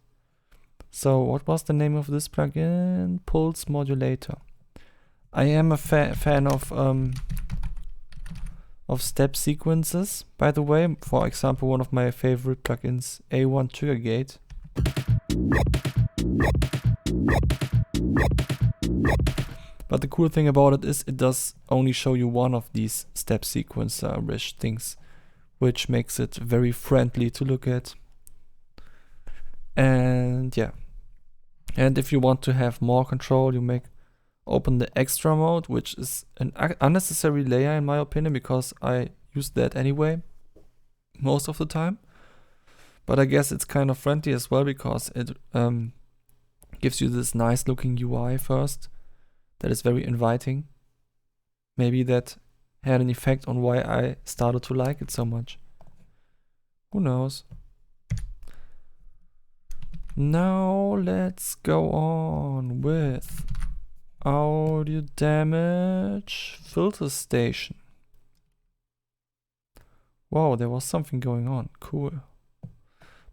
So what was the name of this plugin? Pulse Modulator. I am a fan of step sequences, by the way. For example, one of my favorite plugins, A1 Trigger Gate. But the cool thing about it is it does only show you one of these step sequencer-ish things, which makes it very friendly to look at. And yeah. And if you want to have more control, you open the extra mode, which is an unnecessary layer in my opinion, because I use that anyway most of the time. But I guess it's kind of friendly as well, because it gives you this nice looking UI first that is very inviting. Maybe that had an effect on why I started to like it so much. Who knows? Now let's go on with audio damage filter station. Wow, there was something going on. Cool.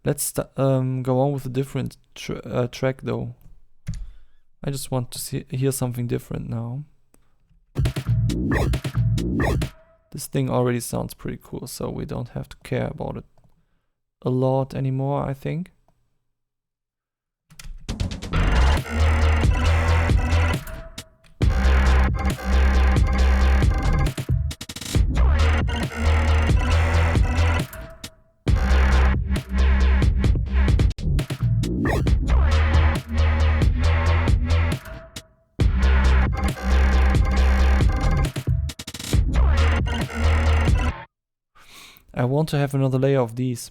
Let's go on with a different track though. I just want to hear something different now. This thing already sounds pretty cool, so we don't have to care about it a lot anymore, I think. I want to have another layer of these.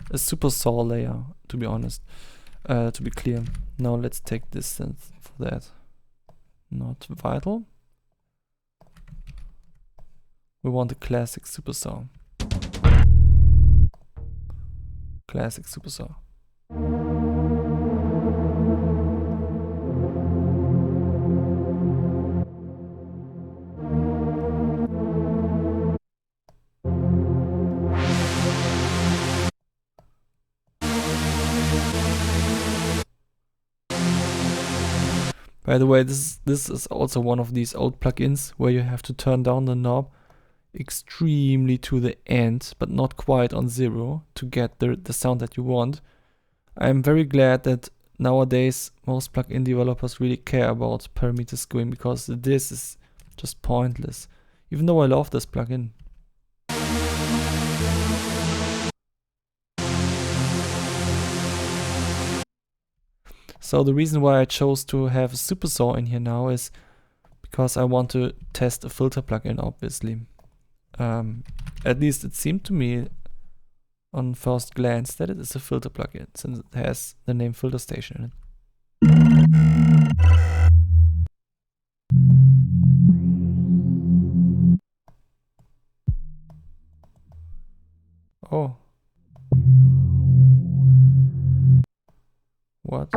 A super saw layer, to be honest. To be clear. Now let's take distance for that. Not vital. We want a classic super saw. Classic super saw. By the way, this is also one of these old plugins where you have to turn down the knob extremely to the end, but not quite on 0 to get the sound that you want. I'm very glad that nowadays most plugin developers really care about parameter skewing, because this is just pointless, even though I love this plugin. So the reason why I chose to have a super saw in here now is because I want to test a filter plugin, obviously. At least it seemed to me on first glance that it is a filter plugin, since it has the name Filter Station in it. Oh. What?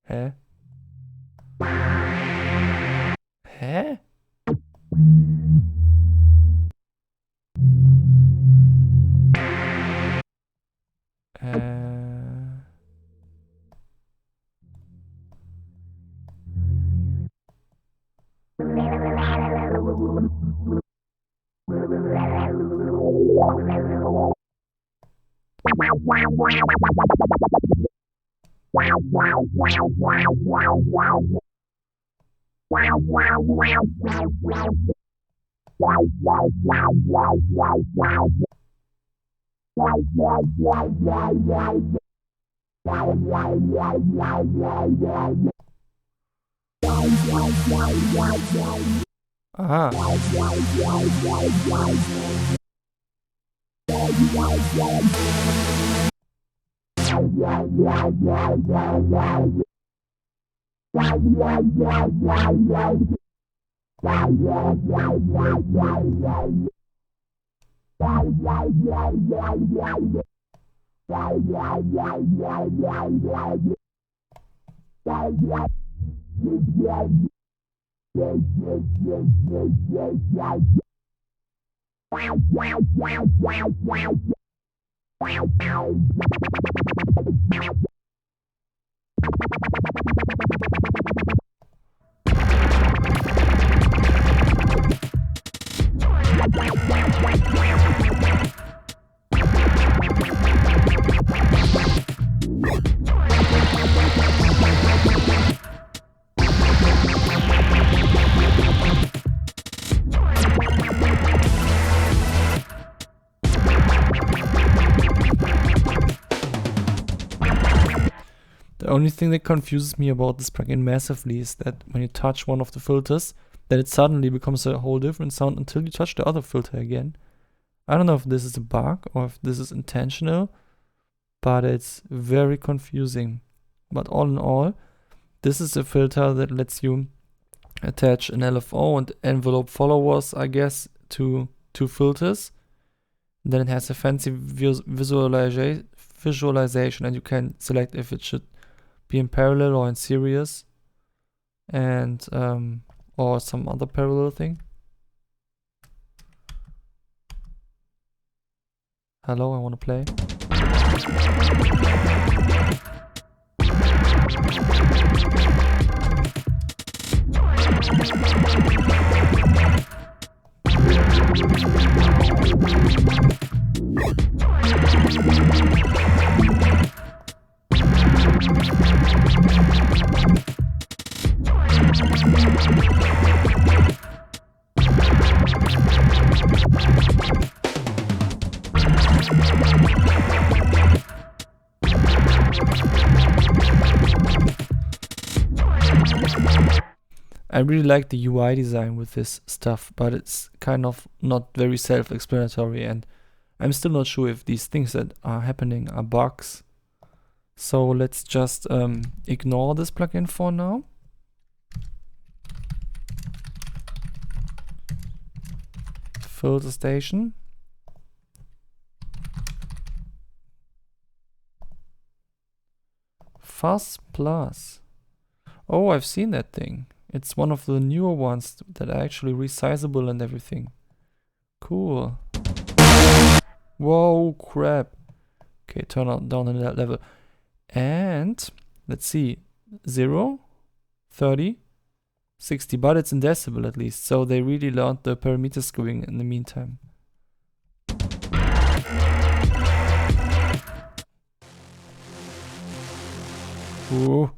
Hä? Hä? Aha. The only thing that confuses me about this plugin massively is that when you touch one of the filters, that it suddenly becomes a whole different sound until you touch the other filter again. I don't know if this is a bug or if this is intentional, but it's very confusing. But all in all, this is a filter that lets you attach an LFO and envelope followers, I guess, to two filters. Then it has a fancy visualization, and you can select if it should be in parallel or in series, and or some other parallel thing. Hello, I want to play. I really like the UI design with this stuff, but it's kind of not very self-explanatory, and I'm still not sure if these things that are happening are bugs. So let's just ignore this plugin for now. Filter Station. Fuzz Plus. Oh, I've seen that thing. It's one of the newer ones that are actually resizable and everything. Cool. Whoa, crap. Okay, turn down on that level. And let's see, 0, 30, 60, but it's in decibel at least. So they really learned the parameter skewing in the meantime. Ooh.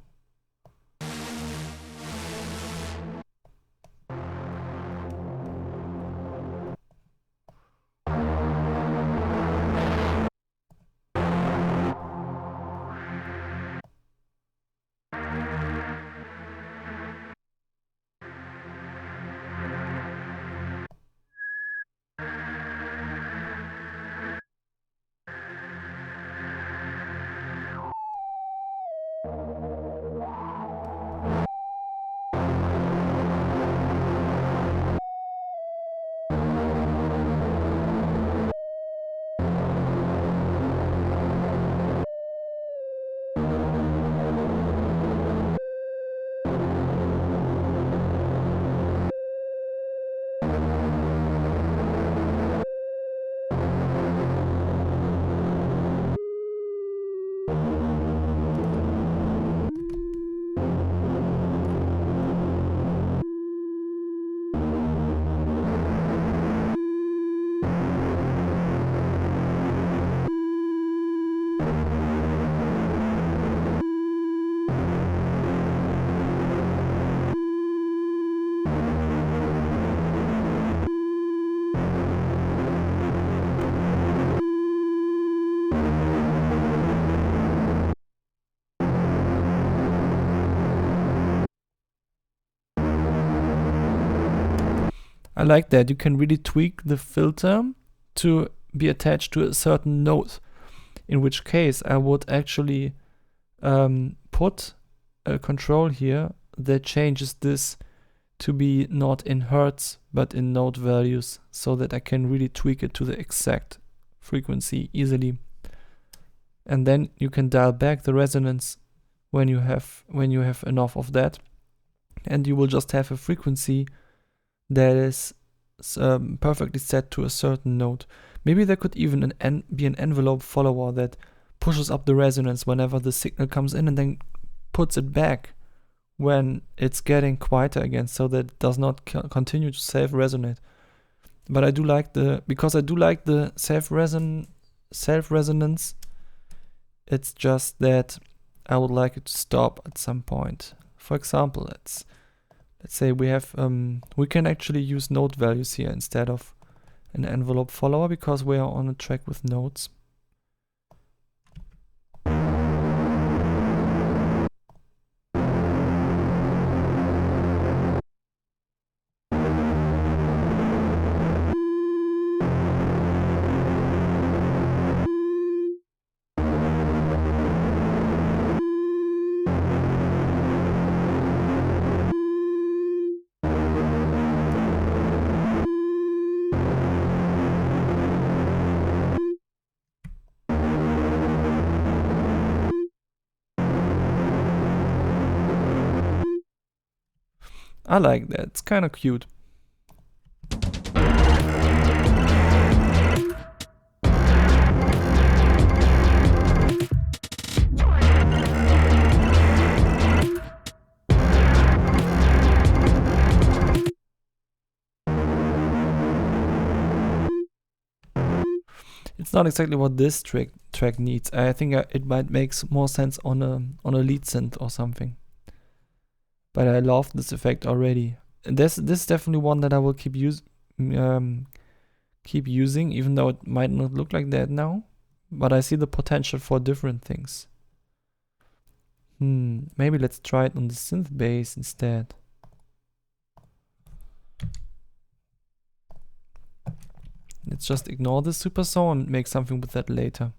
like that. You can really tweak the filter to be attached to a certain node. In which case I would actually put a control here that changes this to be not in hertz but in node values, so that I can really tweak it to the exact frequency easily. And then you can dial back the resonance when you have enough of that, and you will just have a frequency that is perfectly set to a certain node. Maybe there could even be an envelope follower that pushes up the resonance whenever the signal comes in and then puts it back when it's getting quieter again, so that it does not continue to self-resonate. But I do like the self-resonance. It's just that I would like it to stop at some point. For example, let's say we have we can actually use node values here instead of an envelope follower, because we are on a track with nodes. I like that, it's kind of cute. It's not exactly what this track needs. I think it might make more sense on a lead synth or something. But I love this effect already. And this is definitely one that I will keep using, even though it might not look like that now. But I see the potential for different things. Maybe let's try it on the synth bass instead. Let's just ignore the super saw and make something with that later.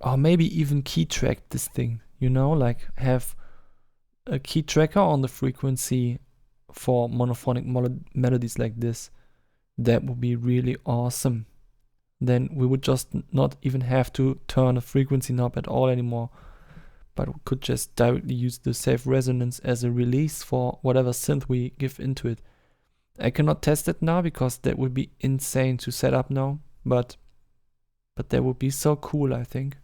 Or maybe even key track this thing, you know, like have a key tracker on the frequency for monophonic melodies like this. That would be really awesome. Then we would just not even have to turn a frequency knob at all anymore, but we could just directly use the safe resonance as a release for whatever synth we give into it. I cannot test it now because that would be insane to set up now, but that would be so cool, I think.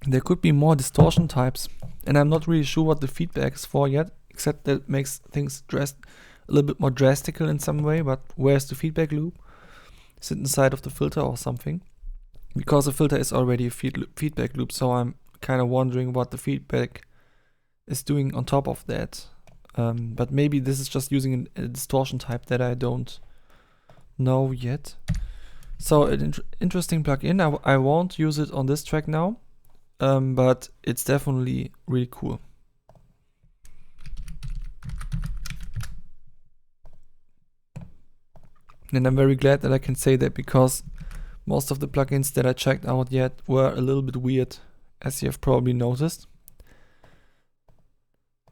There could be more distortion types, and I'm not really sure what the feedback is for yet, except that it makes things a little bit more drastical in some way. But where's the feedback loop? Is it inside of the filter or something? Because the filter is already a feedback loop, so I'm kind of wondering what the feedback is doing on top of that. But maybe this is just using a distortion type that I don't know yet. So an interesting plugin. I won't use it on this track now. But it's definitely really cool. And I'm very glad that I can say that, because Most of the plugins that I checked out yet were a little bit weird, as you have probably noticed.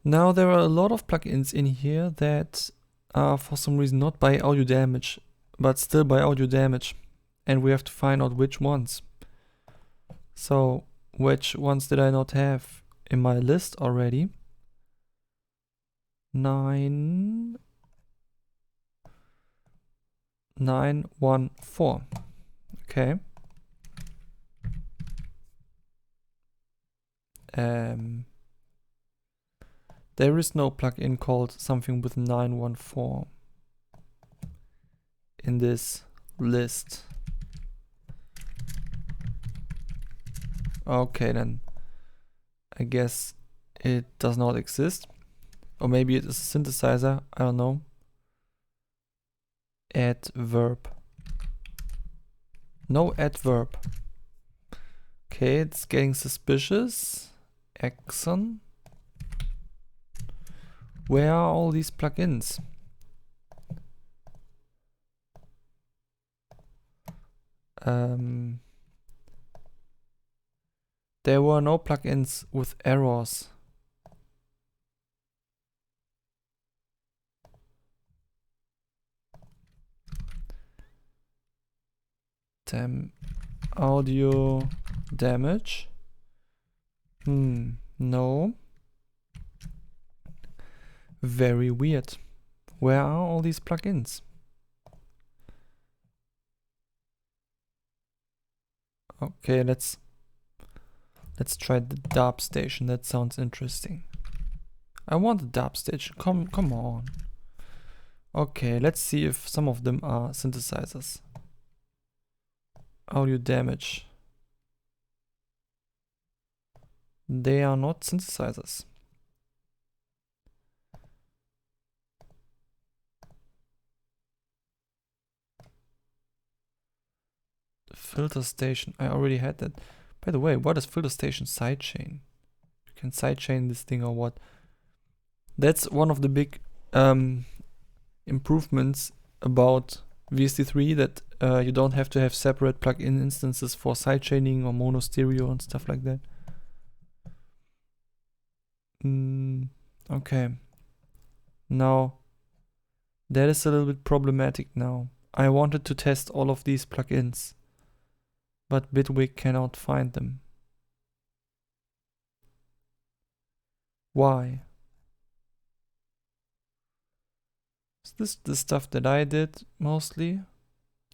Now there are a lot of plugins in here that are for some reason not by audio damage, but still by audio damage. And we have to find out which ones. So, which ones did I not have in my list already? 914. Okay. There is no plugin called something with 914 in this list. Okay, then I guess it does not exist. Or maybe it is a synthesizer, I don't know. Adverb. No adverb. Okay, it's getting suspicious. Axon. Where are all these plugins? There were no plugins with errors. Audio damage. No. Very weird. Where are all these plugins? Okay, let's try the DAW station. That sounds interesting. I want the DAW station. Come on. Okay, let's see if some of them are synthesizers. Audio damage. They are not synthesizers. Filter station. I already had that. By the way, what is filter station sidechain? You can sidechain this thing or what? That's one of the big improvements about VST3, that you don't have to have separate plugin instances for sidechaining or mono stereo and stuff like that. Okay. Now, that is a little bit problematic now. I wanted to test all of these plugins, but Bitwig cannot find them. Why? Is this the stuff that I did mostly?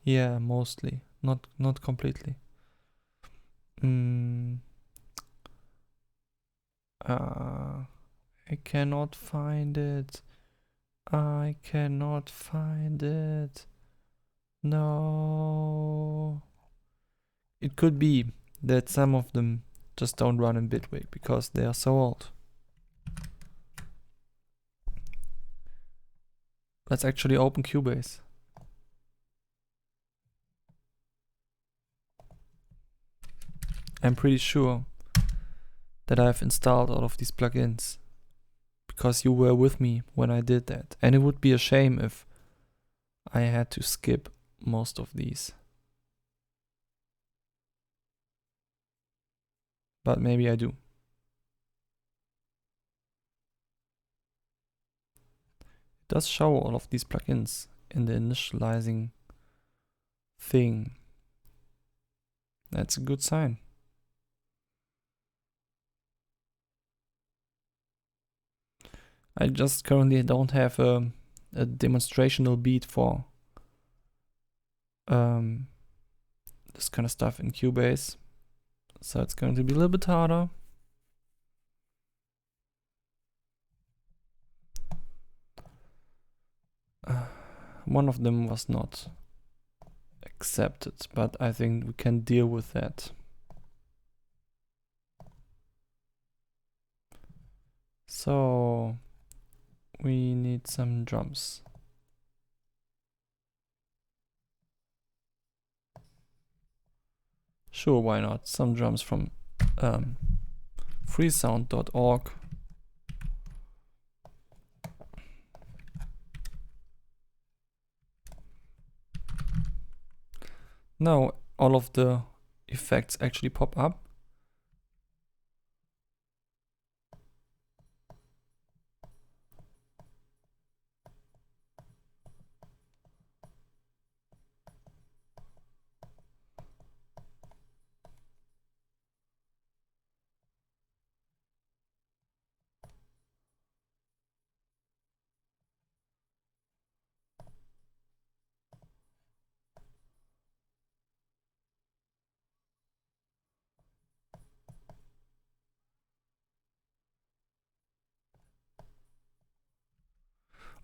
Yeah, mostly. Not completely. I cannot find it. I cannot find it. No. It could be that some of them just don't run in Bitwig because they are so old. Let's actually open Cubase. I'm pretty sure that I've installed all of these plugins because you were with me when I did that. And it would be a shame if I had to skip most of these. But maybe I do. It does show all of these plugins in the initializing thing. That's a good sign. I just currently don't have a demonstrational beat for this kind of stuff in Cubase. So it's going to be a little bit harder. One of them was not accepted, but I think we can deal with that. So we need some drums. Sure, why not? Some drums from freesound.org. Now, all of the effects actually pop up.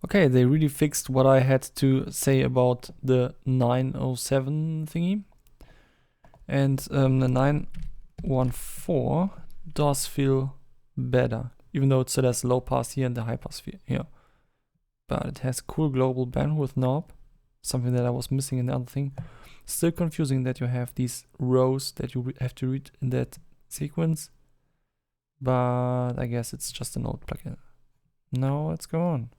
Okay, they really fixed what I had to say about the 907 thingy. And the 914 does feel better, even though it still has low pass here and the high pass here. But it has cool global bandwidth knob, something that I was missing in the other thing. Still confusing that you have these rows that you have to read in that sequence. But I guess it's just an old plugin. Now let's go on.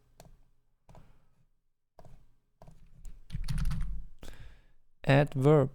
Add verb.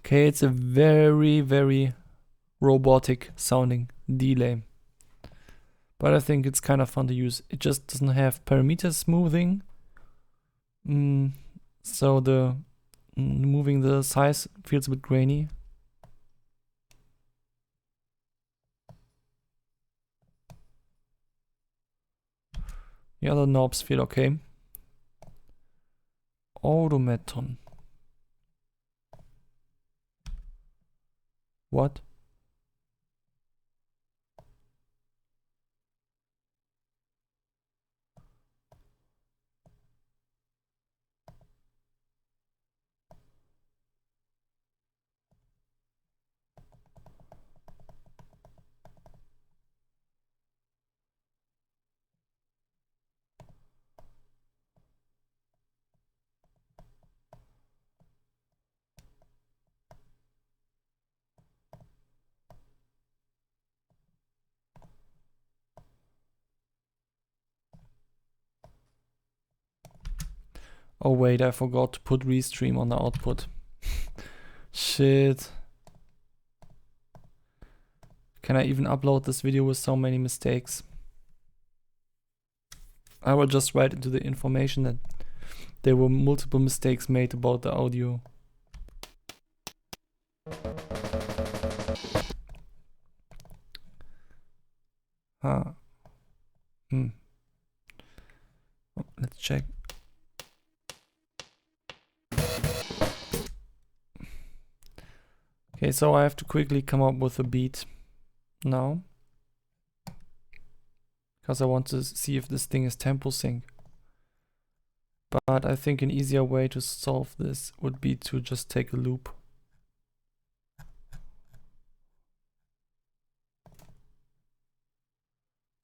Okay, it's a very, very robotic sounding delay. But I think it's kind of fun to use. It just doesn't have parameter smoothing. So the moving the size feels a bit grainy. The other knobs feel okay. Automaton. What? Oh wait, I forgot to put restream on the output. Shit. Can I even upload this video with so many mistakes? I will just write into the information that there were multiple mistakes made about the audio. Oh, let's check. Okay, so I have to quickly come up with a beat now, because I want to see if this thing is tempo sync. But I think an easier way to solve this would be to just take a loop.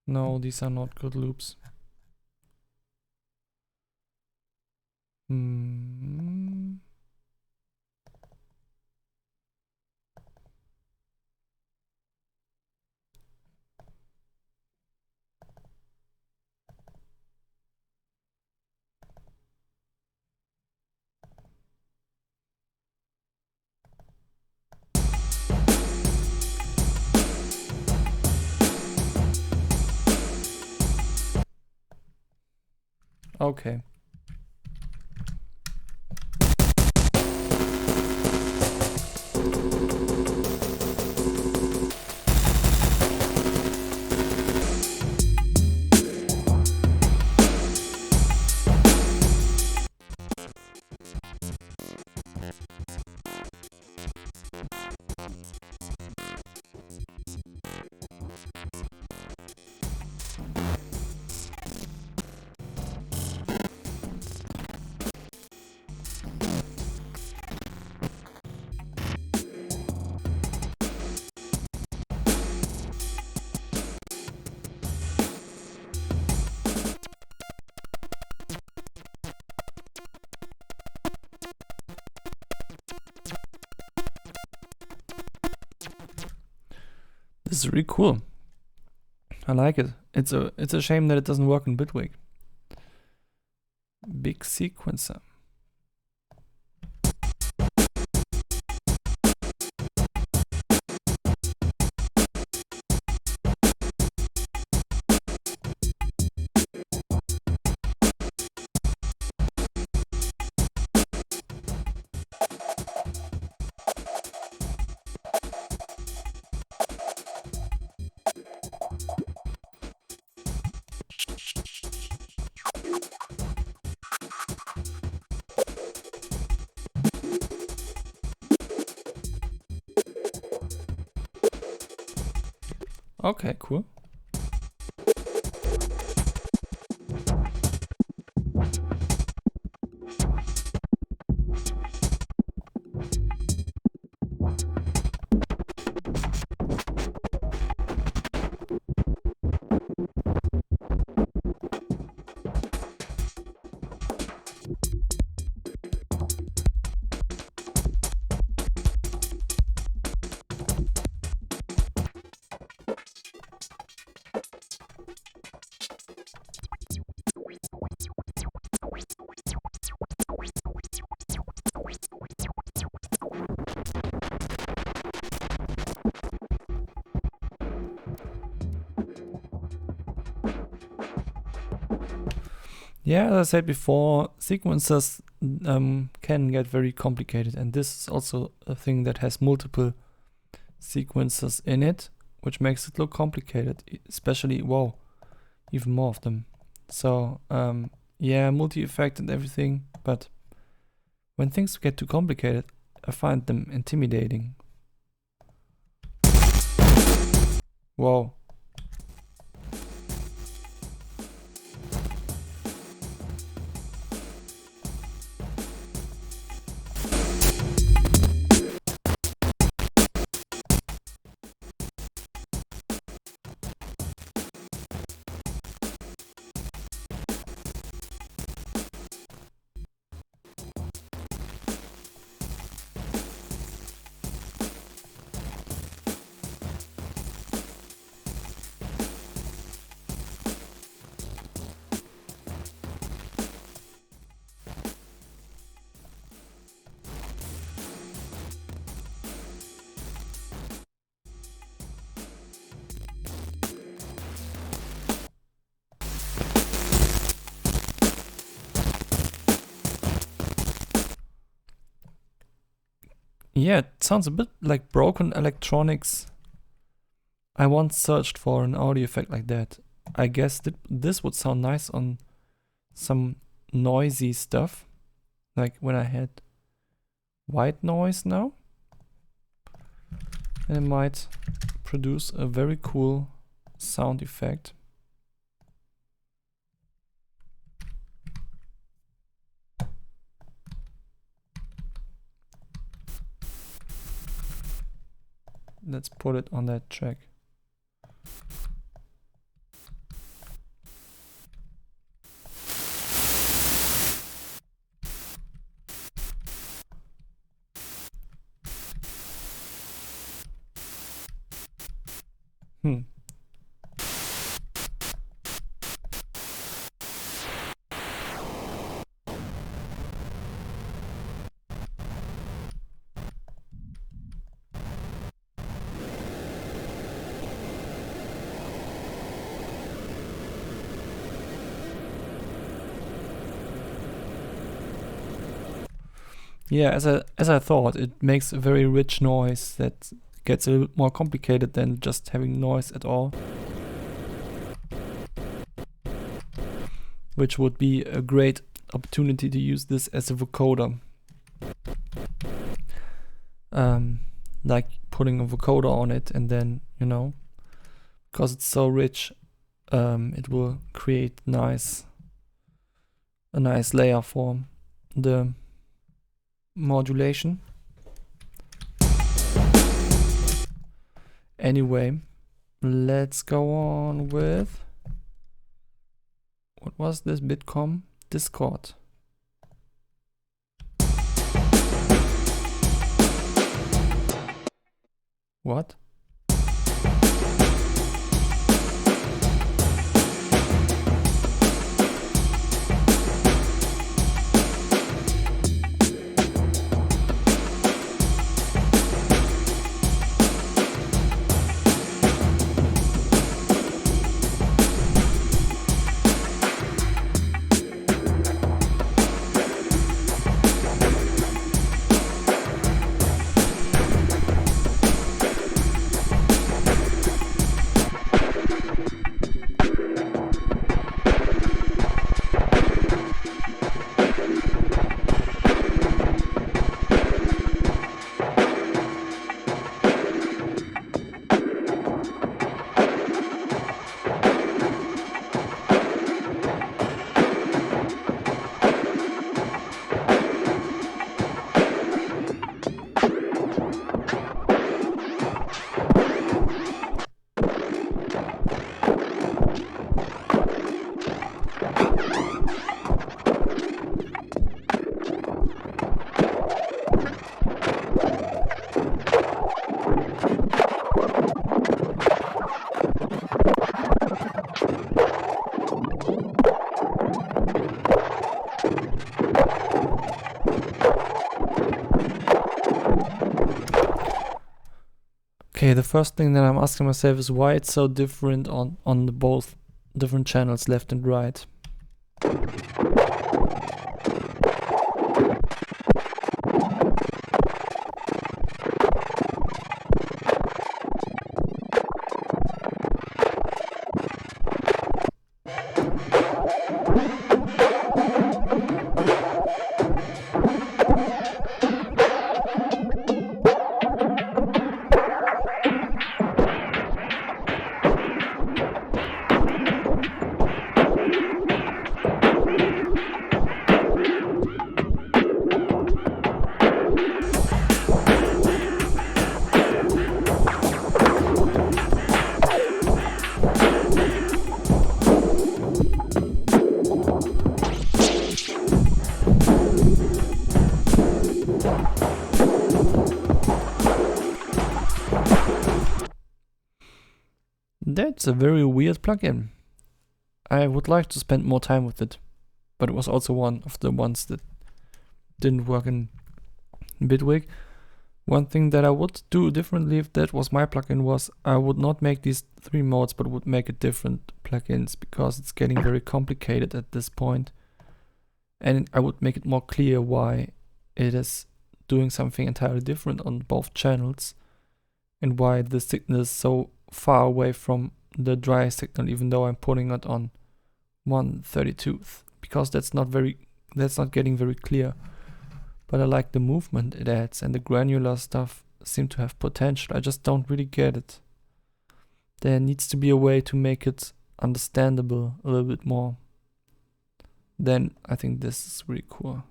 No, these are not good loops. Okay. This is really cool. I like it. It's a shame that it doesn't work in Bitwig. Big sequencer. Okay, cool. Yeah, as I said before, sequencers can get very complicated, and this is also a thing that has multiple sequencers in it, which makes it look complicated, especially, wow, even more of them. So, yeah, multi-effect and everything, but when things get too complicated, I find them intimidating. Wow. Yeah, it sounds a bit like broken electronics. I once searched for an audio effect like that. I guess this would sound nice on some noisy stuff, like when I had white noise now. And it might produce a very cool sound effect. Let's put it on that track. Yeah, as I thought, it makes a very rich noise that gets a little bit more complicated than just having noise at all. Which would be a great opportunity to use this as a vocoder. Like putting a vocoder on it and then, you know, because it's so rich, it will create a nice layer for the modulation. Anyway, let's go on with, what was this? Bitcom? Discord. What? Okay, the first thing that I'm asking myself is why it's so different on the both different channels, left and right. That's a very weird plugin. I would like to spend more time with it, but it was also one of the ones that didn't work in Bitwig. One thing that I would do differently if that was my plugin was I would not make these 3 modes, but would make it different plugins, because it's getting very complicated at this point. And I would make it more clear why it is doing something entirely different on both channels, and why the signal is so far away from the dry signal, even though I'm putting it on 1/32th, because that's not getting very clear. But I like the movement it adds, and the granular stuff seem to have potential. I just don't really get it. There needs to be a way to make it understandable a little bit more. Then I think this is really cool.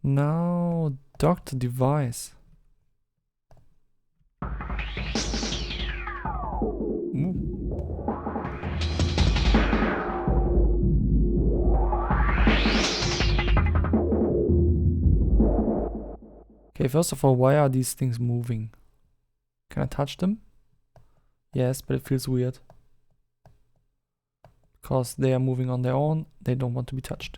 Now, Dr. Device. Ooh. Okay, first of all, why are these things moving? Can I touch them? Yes, but it feels weird. Because they are moving on their own, they don't want to be touched.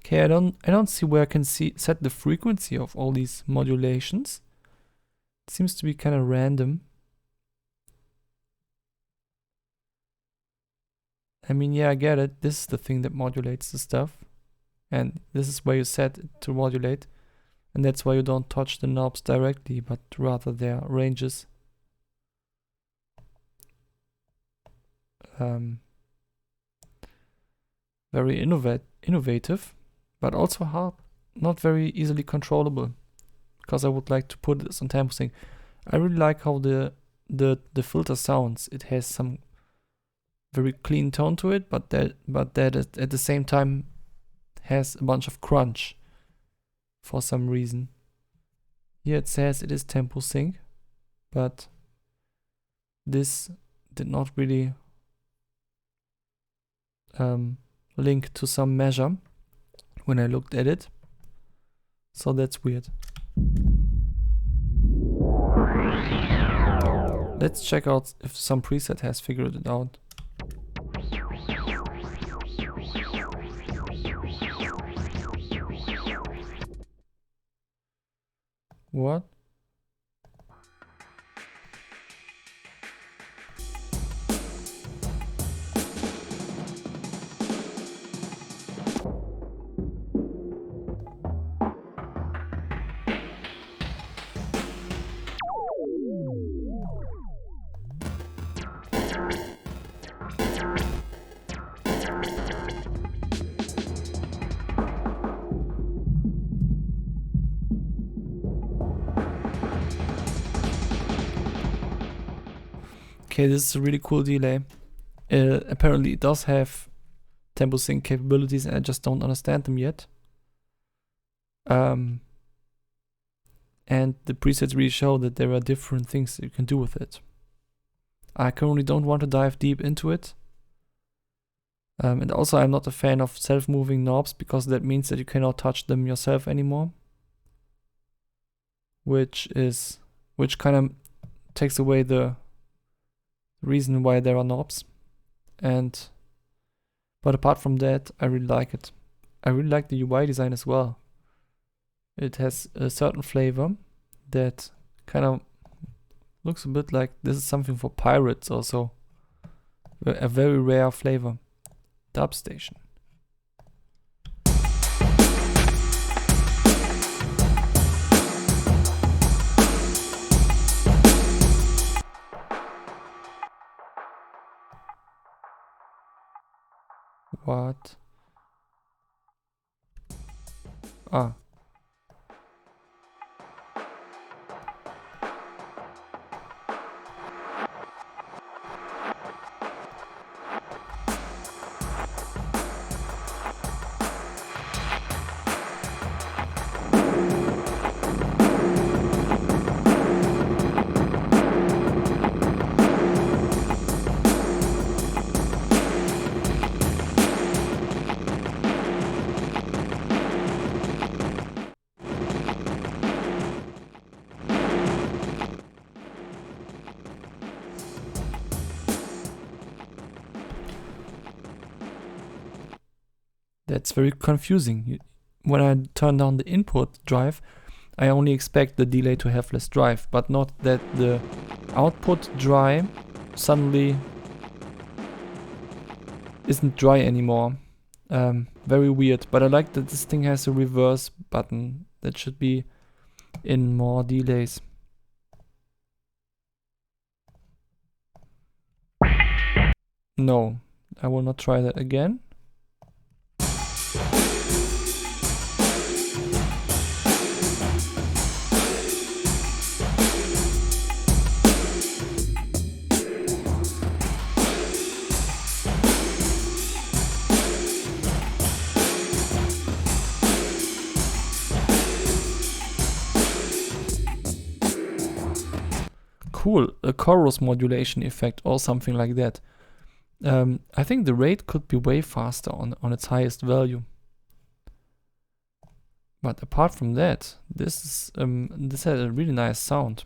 Okay, I don't see where I can set the frequency of all these modulations. It seems to be kind of random. I mean, yeah, I get it. This is the thing that modulates the stuff. And this is where you set it to modulate. And that's why you don't touch the knobs directly, but rather their ranges. Very innovative. But also hard, not very easily controllable, because I would like to put this on tempo sync. I really like how the filter sounds. It has some very clean tone to it, but that at the same time has a bunch of crunch for some reason. Here it says it is tempo sync, but this did not really link to some measure when I looked at it, so that's weird. Let's check out if some preset has figured it out. What? Okay, this is a really cool delay. Apparently it does have tempo sync capabilities and I just don't understand them yet. And the presets really show that there are different things that you can do with it. I currently don't want to dive deep into it. And also I'm not a fan of self-moving knobs because that means that you cannot touch them yourself anymore. Which kind of takes away the reason why there are knobs. But apart from that, I really like it. I really like the UI design as well. It has a certain flavor that kind of looks a bit like this is something for pirates also. A very rare flavor. Dub station. What? Ah. That's very confusing. When I turn down the input drive, I only expect the delay to have less drive, but not that the output dry suddenly isn't dry anymore. Very weird, but I like that this thing has a reverse button that should be in more delays. No, I will not try that again. Cool, a chorus modulation effect or something like that. I think the rate could be way faster on its highest value. But apart from that, this has a really nice sound.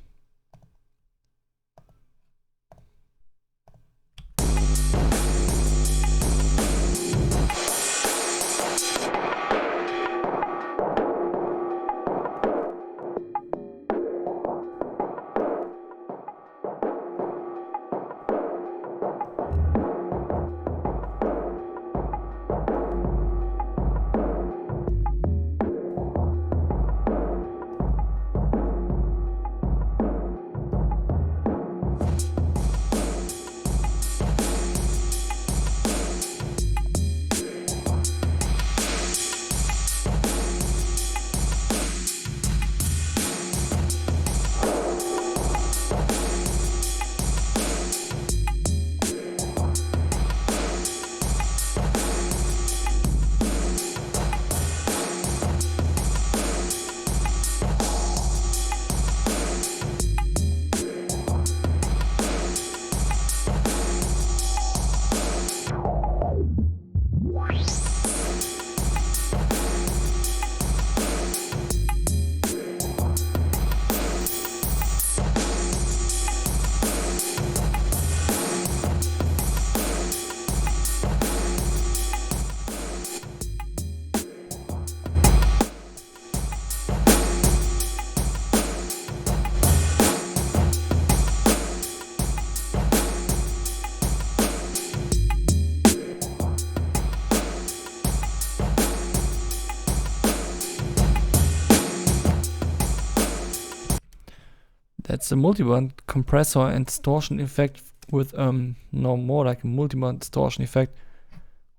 That's a multiband compressor and distortion effect with no more like a multiband distortion effect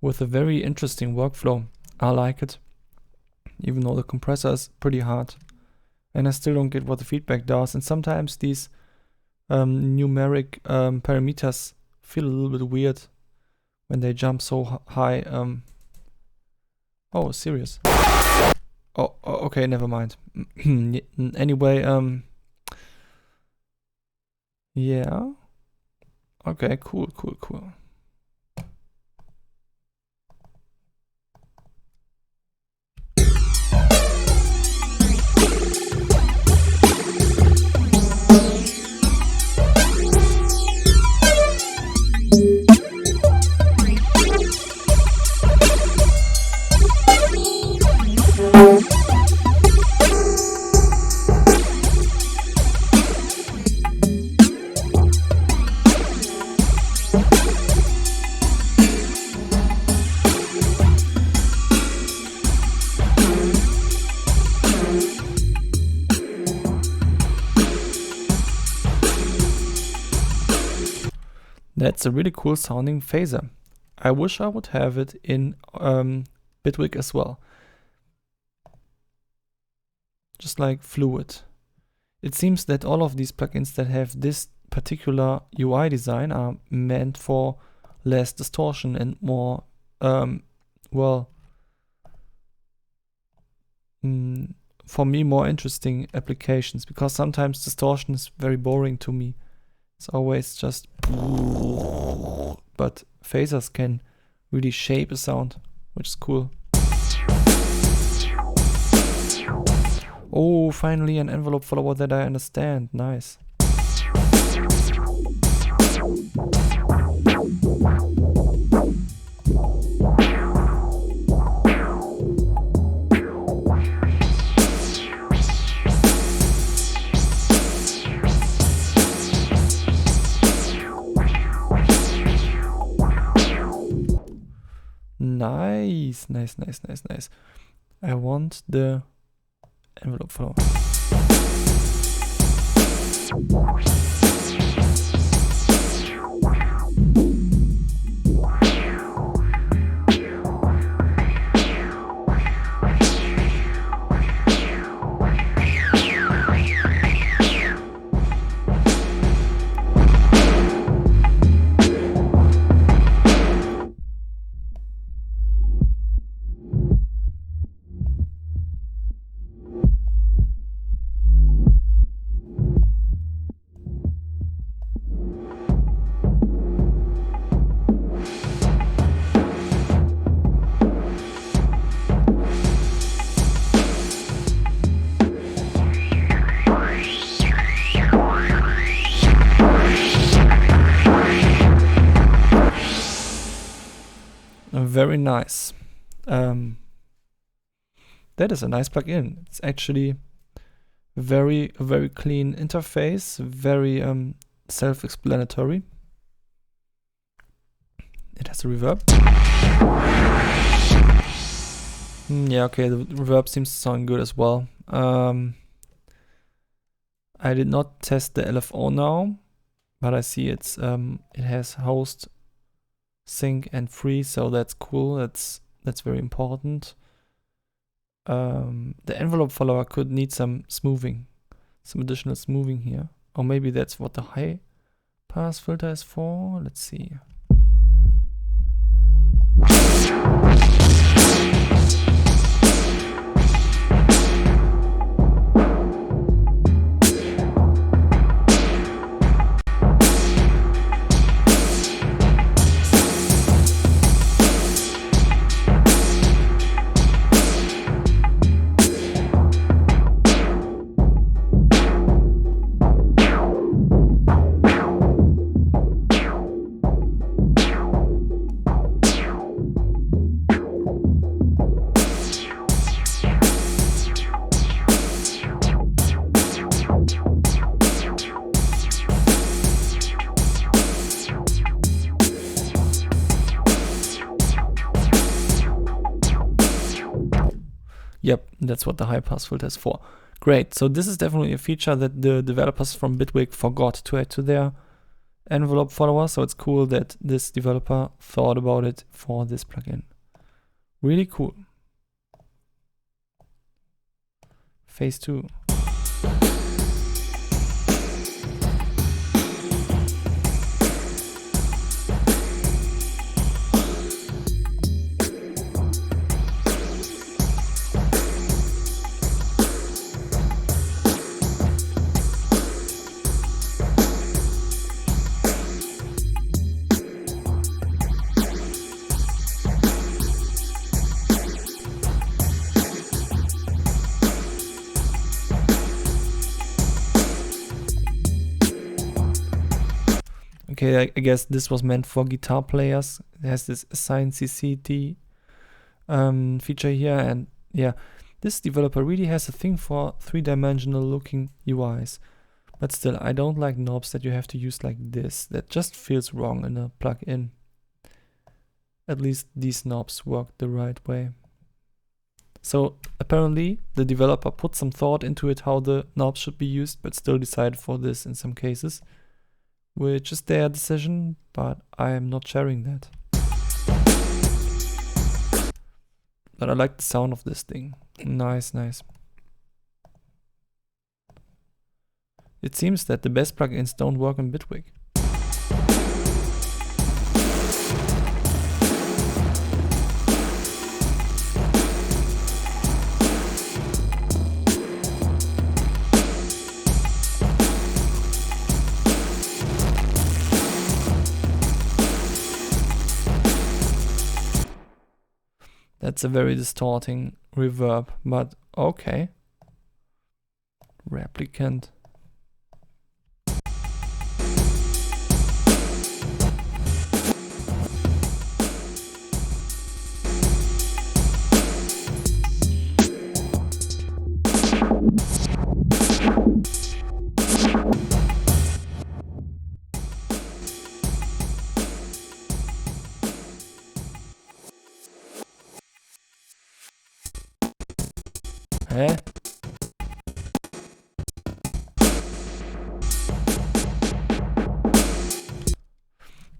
with a very interesting workflow. I like it, even though the compressor is pretty hard, and I still don't get what the feedback does. And sometimes these numeric parameters feel a little bit weird when they jump so high. Oh, serious. Oh, okay, never mind. Anyway, yeah. Okay, cool. That's a really cool sounding phaser. I wish I would have it in Bitwig as well. Just like Fluid. It seems that all of these plugins that have this particular UI design are meant for less distortion and more, for me, more interesting applications, because sometimes distortion is very boring to me. It's always just, but phasers can really shape a sound, which is cool. Oh, finally an envelope follower that I understand. Nice. Nice. I want the envelope follower. Very nice. That is a nice plugin. It's actually very clean interface, very self-explanatory. It has a reverb. Yeah, okay, the reverb seems to sound good as well. I did not test the LFO now, but I see it's it has host, sync and free, so that's cool. That's very important. The envelope follower could need some smoothing, some additional smoothing here, or maybe that's what the high pass filter is for. Let's see. Yep, that's what the high pass filter is for. Great, so this is definitely a feature that the developers from Bitwig forgot to add to their envelope follower, so it's cool that this developer thought about it for this plugin. Really cool. Phase 2. Okay, I guess this was meant for guitar players. It has this assign CCD feature here, and yeah, this developer really has a thing for three-dimensional looking UIs. But still, I don't like knobs that you have to use like this. That just feels wrong in a plugin. At least these knobs work the right way. So apparently the developer put some thought into it how the knobs should be used, but still decided for this in some cases, which is their decision, but I am not sharing that. But I like the sound of this thing. Nice, nice. It seems that the best plugins don't work in Bitwig. That's a very distorting reverb, but okay. Replicant. Eh?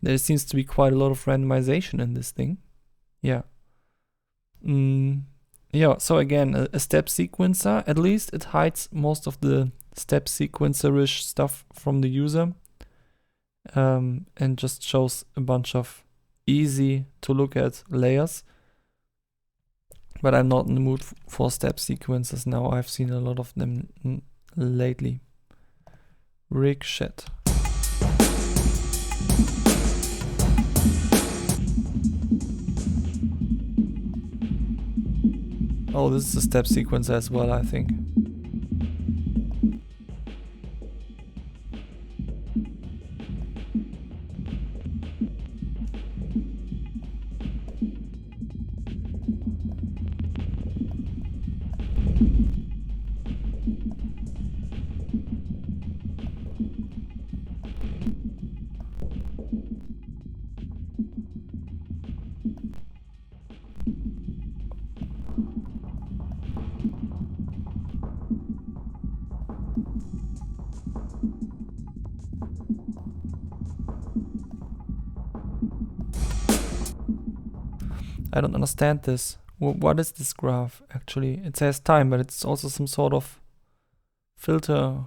There seems to be quite a lot of randomization in this thing. Yeah. Yeah, so again, a step sequencer, at least it hides most of the step sequencer-ish stuff from the user. And just shows a bunch of easy to look at layers. But I'm not in the mood for step sequences now. I've seen a lot of them lately. Rig shit. Oh, this is a step sequencer as well, I think. I don't understand this. What is this graph actually? It says time, but it's also some sort of filter.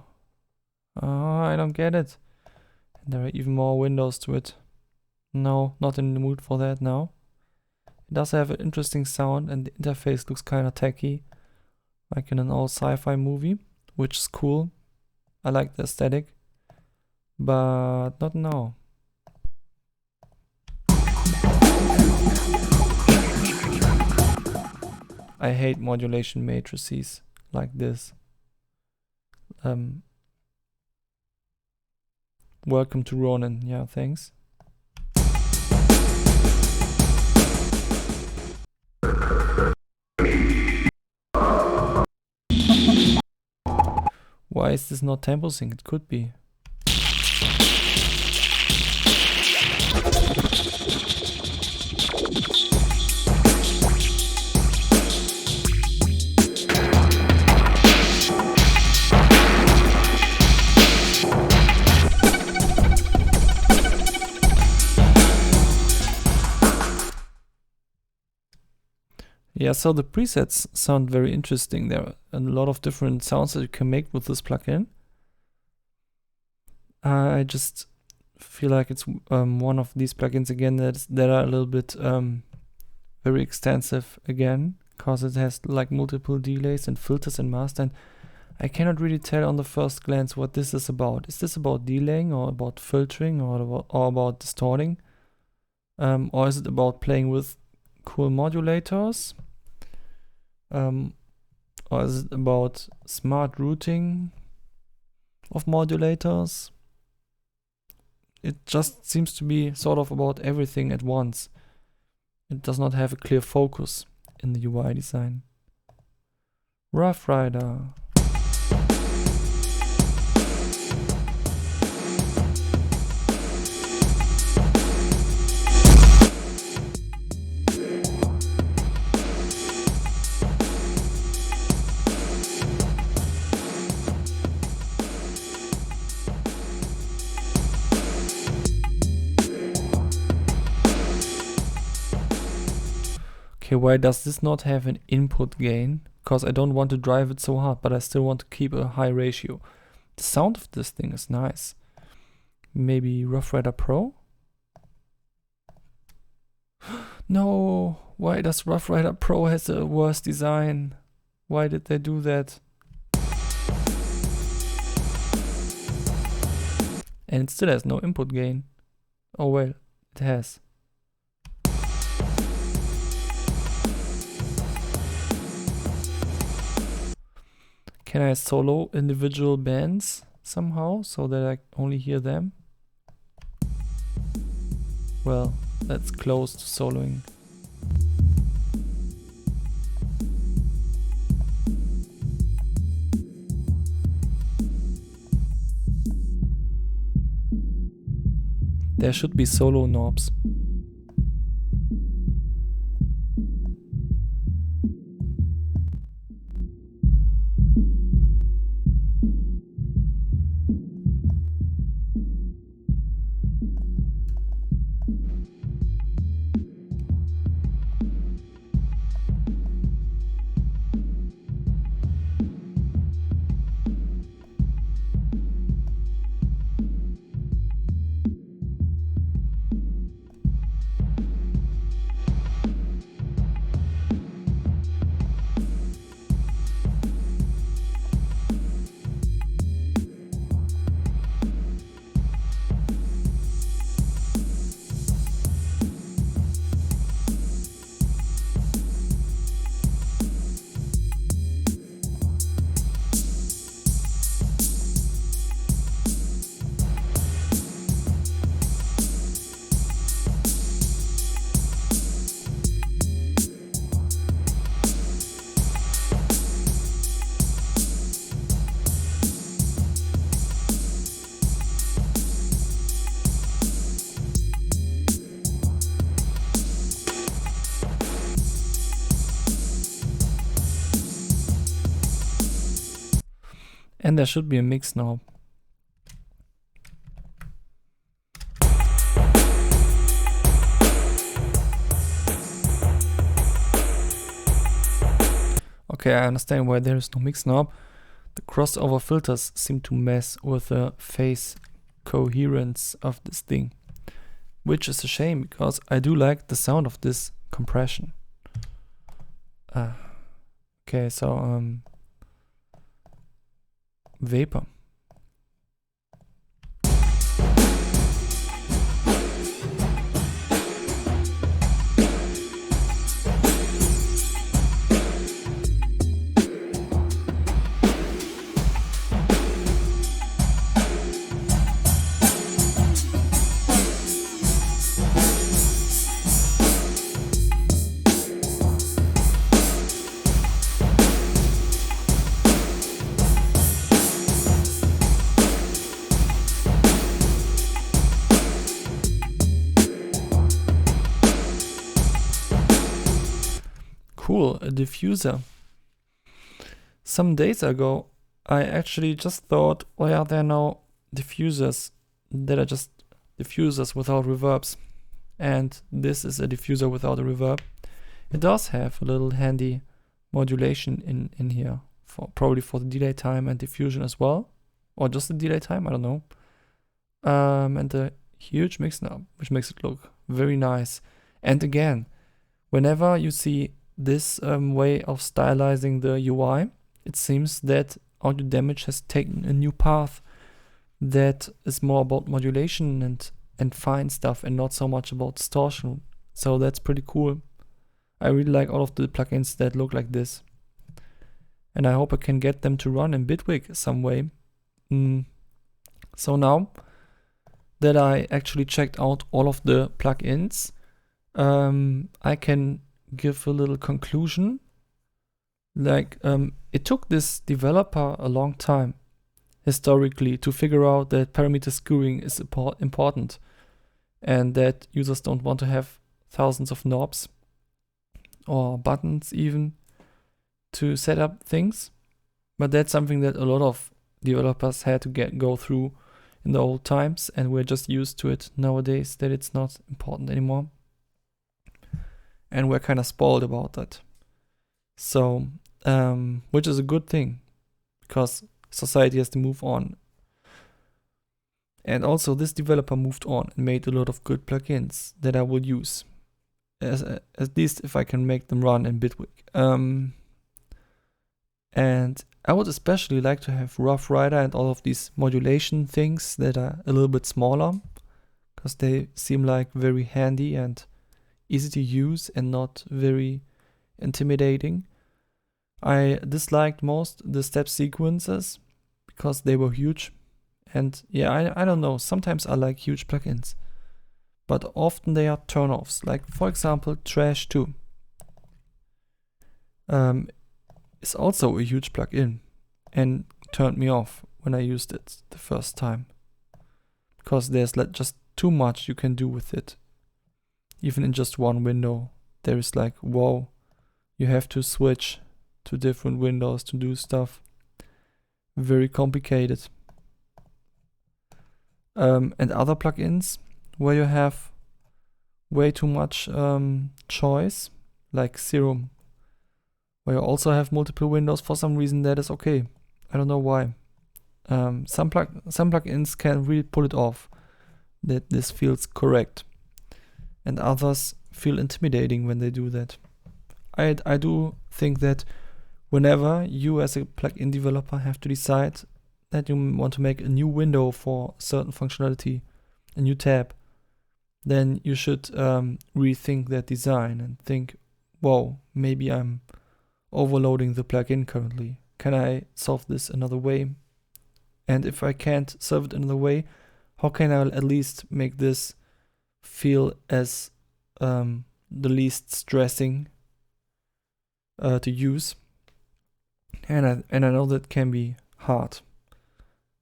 Oh, I don't get it. And there are even more windows to it. No, not in the mood for that now. It does have an interesting sound and the interface looks kind of tacky, like in an old sci-fi movie, which is cool. I like the aesthetic, but not now. I hate modulation matrices like this. Welcome to Ronin. Yeah, thanks. Why is this not tempo sync? It could be. Yeah, so the presets sound very interesting. There are a lot of different sounds that you can make with this plugin. I just feel like it's one of these plugins again that are a little bit very extensive again, because it has like multiple delays and filters and master, and I cannot really tell on the first glance what this is about. Is this about delaying or about filtering or about distorting? Or is it about playing with cool modulators? Or is it about smart routing of modulators? it just seems to be sort of about everything at once. It does not have a clear focus in the UI design. Rough Rider. Okay, why does this not have an input gain? Because I don't want to drive it so hard, but I still want to keep a high ratio. The sound of this thing is nice. Maybe Rough Rider Pro? No, why does Rough Rider Pro has a worse design? Why did they do that? And it still has no input gain. Oh well, it has. Can I solo individual bands somehow so that I only hear them? Well, that's close to soloing. There should be solo knobs. And there should be a mix knob. Okay, I understand why there is no mix knob. The crossover filters seem to mess with the phase coherence of this thing, which is a shame because I do like the sound of this compression. Okay, so Vapor. Cool, a diffuser. Some days ago, I actually just thought, why are there no diffusers that are just diffusers without reverbs? And this is a diffuser without a reverb. It does have a little handy modulation in here, probably for the delay time and diffusion as well. Or just the delay time, I don't know. And a huge mix knob, which makes it look very nice. And again, whenever you see this way of stylizing the UI, it seems that Audio Damage has taken a new path that is more about modulation and fine stuff and not so much about distortion. So that's pretty cool. I really like all of the plugins that look like this. And I hope I can get them to run in Bitwig some way. So now that I actually checked out all of the plugins, I can give a little conclusion. Like, it took this developer a long time historically to figure out that parameter skewing is important and that users don't want to have thousands of knobs or buttons even to set up things. But that's something that a lot of developers had to go through in the old times, and we're just used to it nowadays that it's not important anymore. And we're kind of spoiled about that. So, which is a good thing, because society has to move on. And also this developer moved on and made a lot of good plugins that I will use, at least if I can make them run in Bitwig. And I would especially like to have Rough Rider and all of these modulation things that are a little bit smaller, because they seem like very handy and easy to use and not very intimidating. I disliked most the step sequences because they were huge. And yeah, I don't know, sometimes I like huge plugins, but often they are turn-offs. Like, for example, Trash 2 is also a huge plugin and turned me off when I used it the first time, because there's just too much you can do with it. Even in just one window, there is like, whoa, you have to switch to different windows to do stuff. Very complicated. And other plugins where you have way too much choice, like Serum, where you also have multiple windows. For some reason that is okay. I don't know why. Some plugins can really pull it off, that this feels correct, and others feel intimidating when they do that. I do think that whenever you as a plugin developer have to decide that you want to make a new window for certain functionality, a new tab, then you should rethink that design and think, whoa, maybe I'm overloading the plugin currently. Can I solve this another way? And if I can't solve it another way, how can I at least make this feel as the least stressing to use? And I know that can be hard,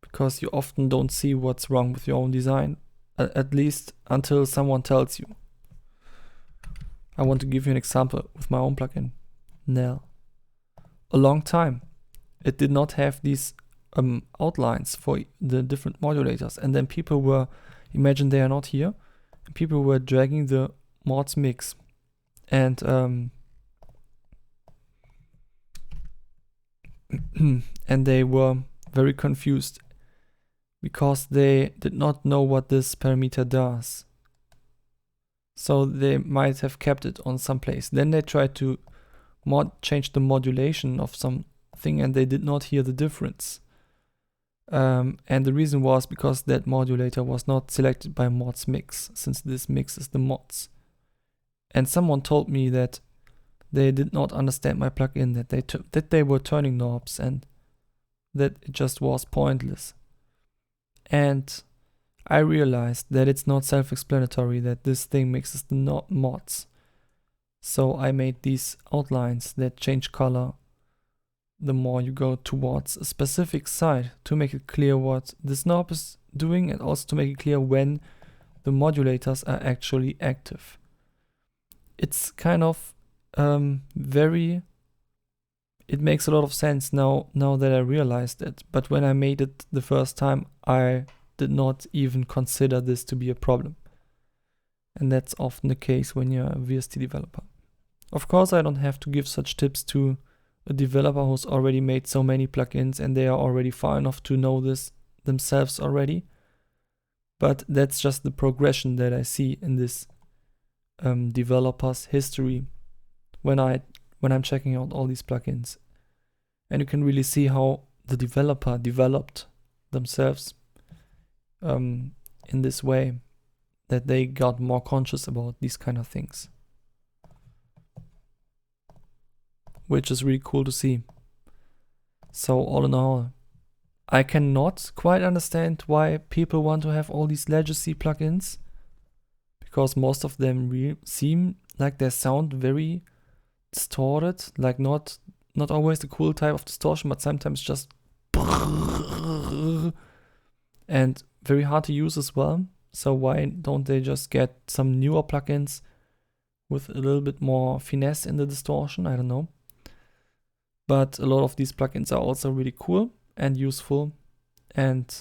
because you often don't see what's wrong with your own design, at least until someone tells you. I want to give you an example with my own plugin, Nell. A long time, it did not have these outlines for the different modulators, and then people were, imagine they are not here, and people were dragging the mods mix, and and they were very confused because they did not know what this parameter does. So they might have kept it on some place. Then they tried to change the modulation of something, and they did not hear the difference. And the reason was because that modulator was not selected by mods mix, since this mixes the mods. And someone told me that they did not understand my plugin, that they were turning knobs, and that it just was pointless. And I realized that it's not self-explanatory that this thing mixes the mods. So I made these outlines that change color the more you go towards a specific side, to make it clear what this knob is doing, and also to make it clear when the modulators are actually active. It's kind of it makes a lot of sense now that I realized it, but when I made it the first time, I did not even consider this to be a problem. And that's often the case when you're a VST developer. Of course, I don't have to give such tips to a developer who's already made so many plugins and they are already far enough to know this themselves already. But that's just the progression that I see in this developer's history when I'm checking out all these plugins. And you can really see how the developer developed themselves in this way, that they got more conscious about these kind of things, which is really cool to see. So all in all, I cannot quite understand why people want to have all these legacy plugins, because most of them seem like they sound very distorted, like not always the cool type of distortion, but sometimes just and very hard to use as well. So why don't they just get some newer plugins with a little bit more finesse in the distortion? I don't know. But a lot of these plugins are also really cool and useful, and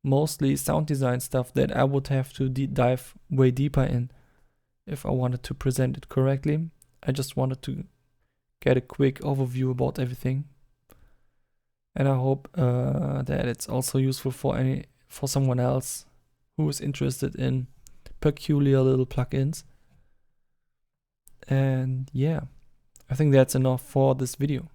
mostly sound design stuff that I would have to dive way deeper in if I wanted to present it correctly. I just wanted to get a quick overview about everything, and I hope that it's also useful for someone else who is interested in peculiar little plugins. And yeah, I think that's enough for this video.